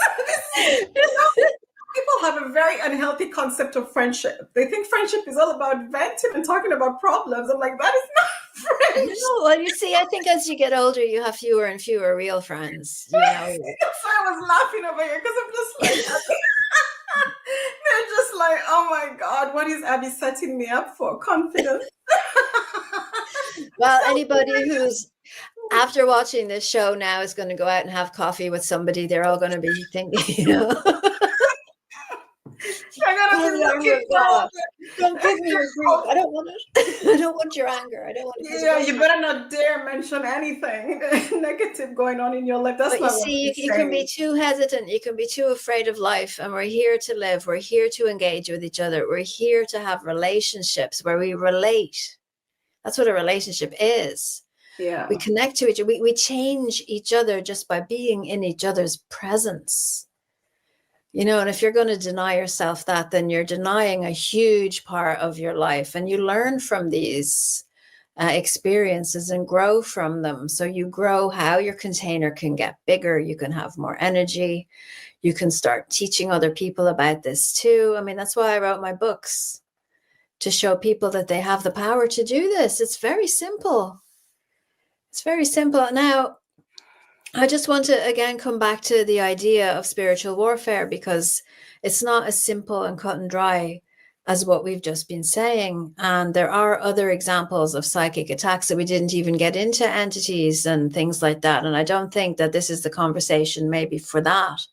[SPEAKER 1] People have a very unhealthy concept of friendship. They think friendship is all about venting and talking about problems. I'm like, that is not friendship.
[SPEAKER 2] No, well, you see, I think as you get older, you have fewer and fewer real friends.
[SPEAKER 1] So I was laughing over here because I'm just like, they're just like, oh my God, what is Abby setting me up for? Confidence.
[SPEAKER 2] Well, anybody who's after watching this show now is going to go out and have coffee with somebody. They're all going to be thinking, don't give me your grief. I don't want it. I don't want your anger. I don't want it.
[SPEAKER 1] Yeah, you better not dare mention anything negative going on in your life. That's
[SPEAKER 2] but you see, you can be too hesitant. You can be too afraid of life. And we're here to live. We're here to engage with each other. We're here to have relationships where we relate. That's what a relationship is.
[SPEAKER 1] Yeah.
[SPEAKER 2] We connect to each other. We change each other just by being in each other's presence. And if you're going to deny yourself that, then you're denying a huge part of your life. And you learn from these experiences and grow from them. So you grow how your container can get bigger. You can have more energy. You can start teaching other people about this too. I mean, that's why I wrote my books, to show people that they have the power to do this. It's very simple. It's very simple. Now, I just want to, again, come back to the idea of spiritual warfare, because it's not as simple and cut and dry as what we've just been saying. And there are other examples of psychic attacks that we didn't even get into, entities and things like that. And I don't think that this is the conversation maybe for that,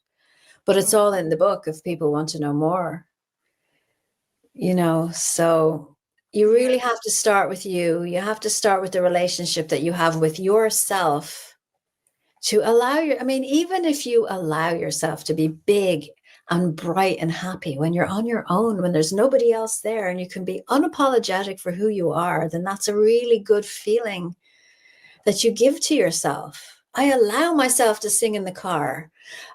[SPEAKER 2] but it's all in the book if people want to know more. So you really have to start with you. You have to start with the relationship that you have with yourself, to allow even if you allow yourself to be big and bright and happy when you're on your own, when there's nobody else there, and you can be unapologetic for who you are, then that's a really good feeling that you give to yourself. I allow myself to sing in the car.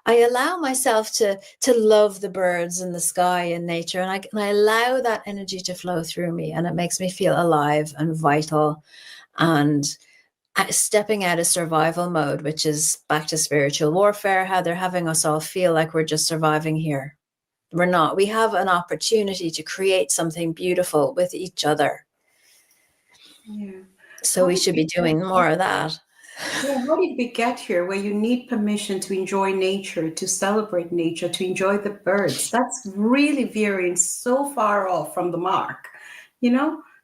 [SPEAKER 2] I allow myself to love the birds and the sky and nature. And I allow that energy to flow through me. And it makes me feel alive and vital and stepping out of survival mode, which is back to spiritual warfare, how they're having us all feel like we're just surviving here. We're not. We have an opportunity to create something beautiful with each other.
[SPEAKER 1] Yeah.
[SPEAKER 2] So we should be doing more of that.
[SPEAKER 1] Yeah, how did we get here where you need permission to enjoy nature, to celebrate nature, to enjoy the birds? That's really veering so far off from the mark,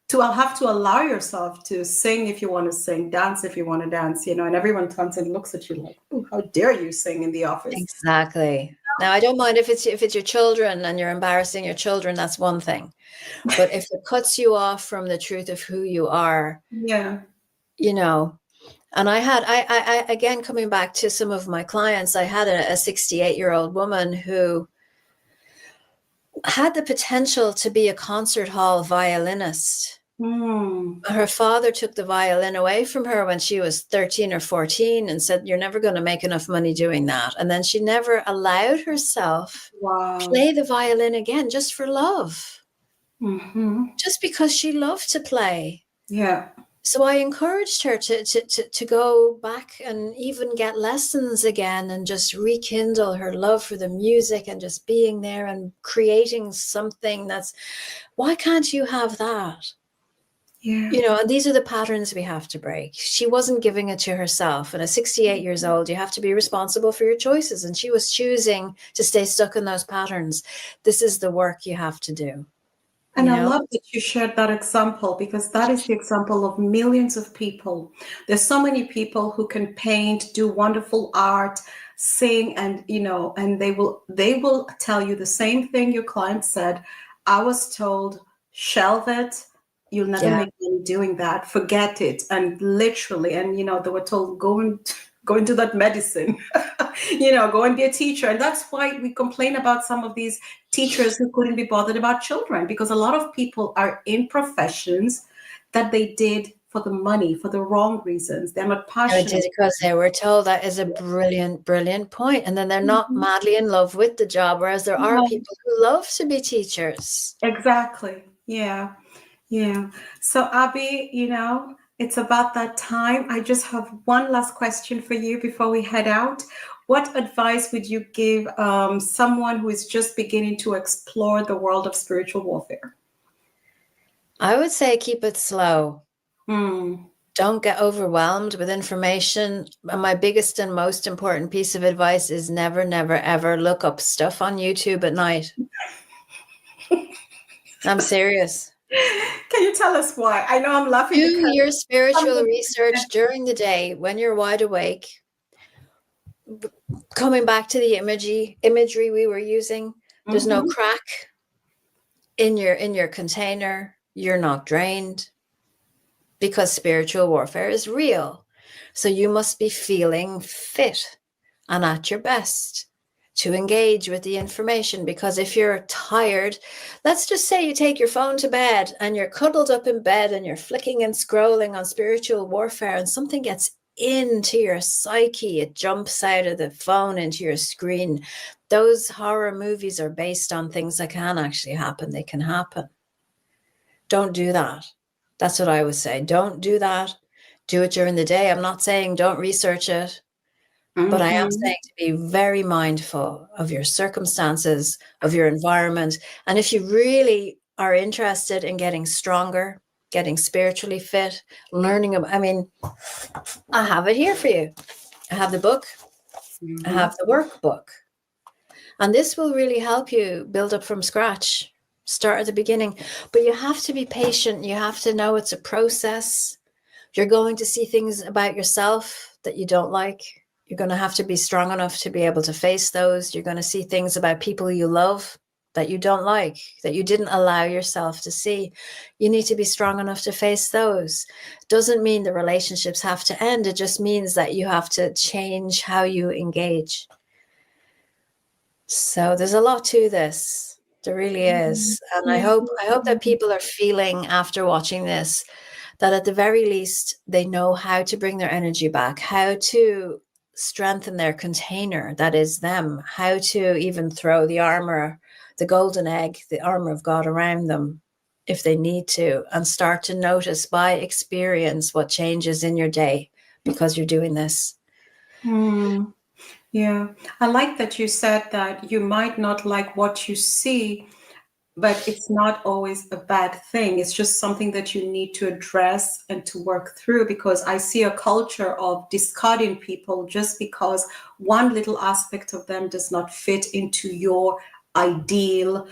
[SPEAKER 1] to have to allow yourself to sing if you want to sing, dance if you want to dance, and everyone comes and looks at you like, oh, how dare you sing in the office?
[SPEAKER 2] Exactly. Now, I don't mind if it's your children and you're embarrassing your children, that's one thing. But if it cuts you off from the truth of who you are,
[SPEAKER 1] yeah,
[SPEAKER 2] And I again, coming back to some of my clients, I had a 68-year-old woman who had the potential to be a concert hall violinist. Her father took the violin away from her when she was 13 or 14 and said, "You're never going to make enough money doing that." And then she never allowed herself play the violin again, just for love, just because she loved to play.
[SPEAKER 1] Yeah.
[SPEAKER 2] So I encouraged her to go back and even get lessons again and just rekindle her love for the music and just being there and creating something why can't you have that?
[SPEAKER 1] Yeah.
[SPEAKER 2] You know, and these are the patterns we have to break. She wasn't giving it to herself. And at 68 years old, you have to be responsible for your choices. And she was choosing to stay stuck in those patterns. This is the work you have to do.
[SPEAKER 1] And I love that you shared that example, because that is the example of millions of people. There's so many people who can paint, do wonderful art, sing, and and they will tell you the same thing your client said. I was told, shelve it. You'll never make money doing that. Forget it. And literally, and they were told, go and do that medicine. Go and be a teacher. And that's why we complain about some of these teachers who couldn't be bothered about children, because a lot of people are in professions that they did for the money, for the wrong reasons. They're not passionate.
[SPEAKER 2] Because they were told. That is a brilliant, brilliant point. And then they're not madly in love with the job, whereas there are people who love to be teachers.
[SPEAKER 1] Exactly. Yeah. Yeah. So Abby, it's about that time. I just have one last question for you before we head out. What advice would you give someone who is just beginning to explore the world of spiritual warfare?
[SPEAKER 2] I would say keep it slow. Don't get overwhelmed with information. My biggest and most important piece of advice is never, never, ever look up stuff on YouTube at night. I'm serious.
[SPEAKER 1] Can you tell us why? I know I'm laughing.
[SPEAKER 2] Do your spiritual research during the day when you're wide awake. Coming back to the imagery we were using, there's no crack in your container. You're not drained, because spiritual warfare is real. So you must be feeling fit and at your best to engage with the information. Because if you're tired, let's just say you take your phone to bed and you're cuddled up in bed and you're flicking and scrolling on spiritual warfare, and something gets into your psyche, it jumps out of the phone into your screen. Those horror movies are based on things that can actually happen. They can happen. Don't do that. That's what I would say. Don't do that. Do it during the day. I'm not saying don't research it, but I am saying to be very mindful of your circumstances, of your environment. And if you really are interested in getting stronger, getting spiritually fit, learning about, I have it here for you. I have the book. I have the workbook. And this will really help you build up from scratch. Start at the beginning. But you have to be patient. You have to know it's a process. You're going to see things about yourself that you don't like. You're going to have to be strong enough to be able to face those. You're going to see things about people you love that you don't like, that you didn't allow yourself to see. You need to be strong enough to face those. Doesn't mean the relationships have to end. It just means that you have to change how you engage. So there's a lot to this. There really is. And I hope that people are feeling, after watching this, that at the very least, they know how to bring their energy back, how to strengthen their container, that is them, how to even throw the armor, the golden egg, the armor of God around them if they need to, and start to notice by experience what changes in your day because you're doing this.
[SPEAKER 1] Yeah, I like that you said that you might not like what you see, but it's not always a bad thing. It's just something that you need to address and to work through, because I see a culture of discarding people just because one little aspect of them does not fit into your ideal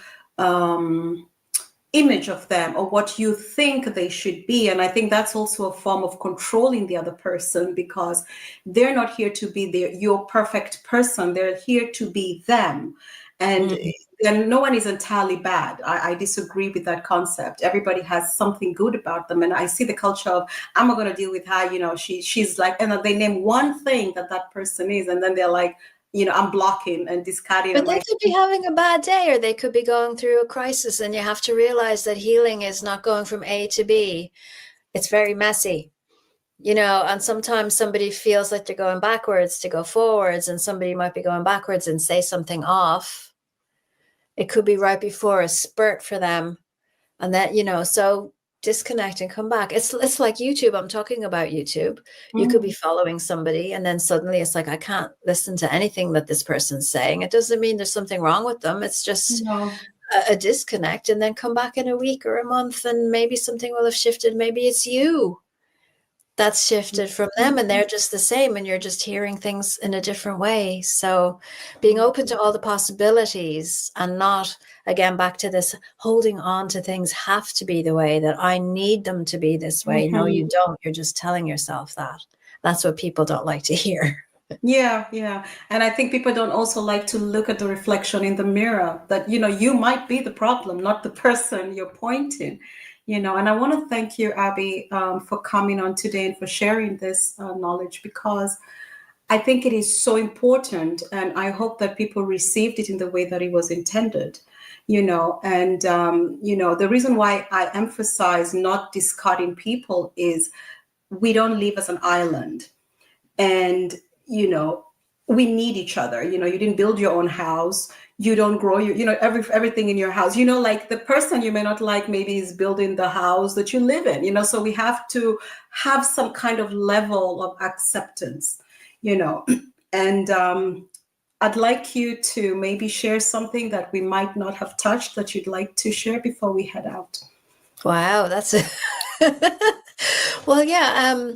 [SPEAKER 1] image of them or what you think they should be. And I think that's also a form of controlling the other person, because they're not here to be your perfect person. They're here to be them. And and no one is entirely bad. I disagree with that concept. Everybody has something good about them. And I see the culture of, I'm not going to deal with her, she's like, and then they name one thing that person is, and then they're like, I'm blocking and discarding.
[SPEAKER 2] But they could be having a bad day, or they could be going through a crisis, and you have to realize that healing is not going from A to B. It's very messy, and sometimes somebody feels like they're going backwards to go forwards, and somebody might be going backwards and say something off. It could be right before a spurt for them. And that, so disconnect and come back. It's like YouTube. I'm talking about YouTube. You could be following somebody, and then suddenly it's like, I can't listen to anything that this person's saying. It doesn't mean there's something wrong with them. It's just a disconnect, and then come back in a week or a month, and maybe something will have shifted. Maybe it's you that's shifted from them, and they're just the same, and you're just hearing things in a different way. So being open to all the possibilities, and not, again, back to this holding on to things have to be the way, that I need them to be this way. No, you don't. You're just telling yourself that. That's what people don't like to hear.
[SPEAKER 1] Yeah. And I think people don't also like to look at the reflection in the mirror, that, you might be the problem, not the person you're pointing. And I want to thank you, Abby, for coming on today and for sharing this knowledge, because I think it is so important, and I hope that people received it in the way that it was intended, and, the reason why I emphasize not discarding people is we don't live as an island, and, we need each other. You didn't build your own house. You don't grow everything in your house. Like the person you may not like maybe is building the house that you live in. So we have to have some kind of level of acceptance. And I'd like you to maybe share something that we might not have touched that you'd like to share before we head out.
[SPEAKER 2] Wow, that's it. Well, yeah.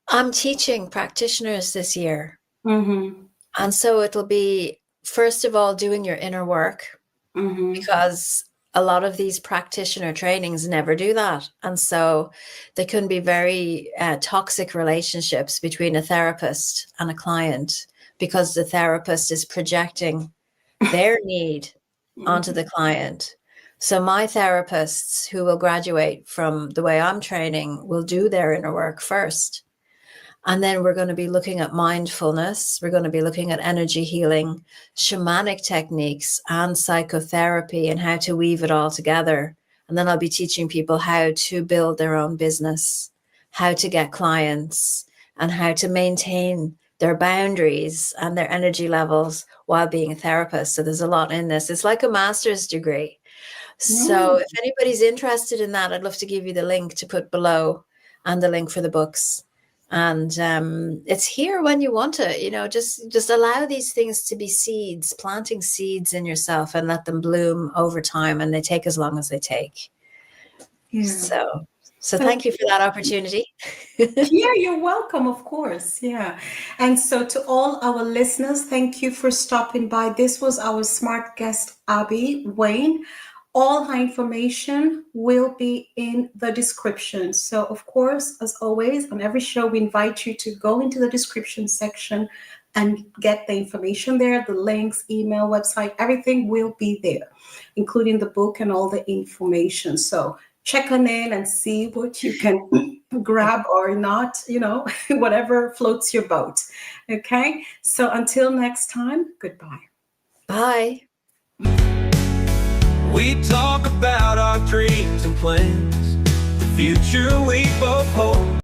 [SPEAKER 2] I'm teaching practitioners this year. And so it'll be, first of all, doing your inner work, because a lot of these practitioner trainings never do that. And so they can be very toxic relationships between a therapist and a client, because the therapist is projecting their need onto the client. So my therapists who will graduate from the way I'm training will do their inner work first. And then we're going to be looking at mindfulness. We're going to be looking at energy healing, shamanic techniques, and psychotherapy, and how to weave it all together. And then I'll be teaching people how to build their own business, how to get clients, and how to maintain their boundaries and their energy levels while being a therapist. So there's a lot in this. It's like a master's degree. So if anybody's interested in that, I'd love to give you the link to put below, and the link for the books. And it's here when you want it, just allow these things to be seeds, planting seeds in yourself, and let them bloom over time. And they take as long as they take. Yeah. So thank you for that opportunity.
[SPEAKER 1] Yeah, you're welcome, of course. Yeah. And so to all our listeners, thank you for stopping by. This was our smart guest, Abby Wynne. All her information will be in the description. So, of course, as always, on every show, we invite you to go into the description section and get the information there, the links, email, website, everything will be there, including the book and all the information. So check on in and see what you can grab or not, whatever floats your boat. Okay. So until next time, goodbye.
[SPEAKER 2] Bye.
[SPEAKER 3] We talk about our dreams and plans, the future we both hope.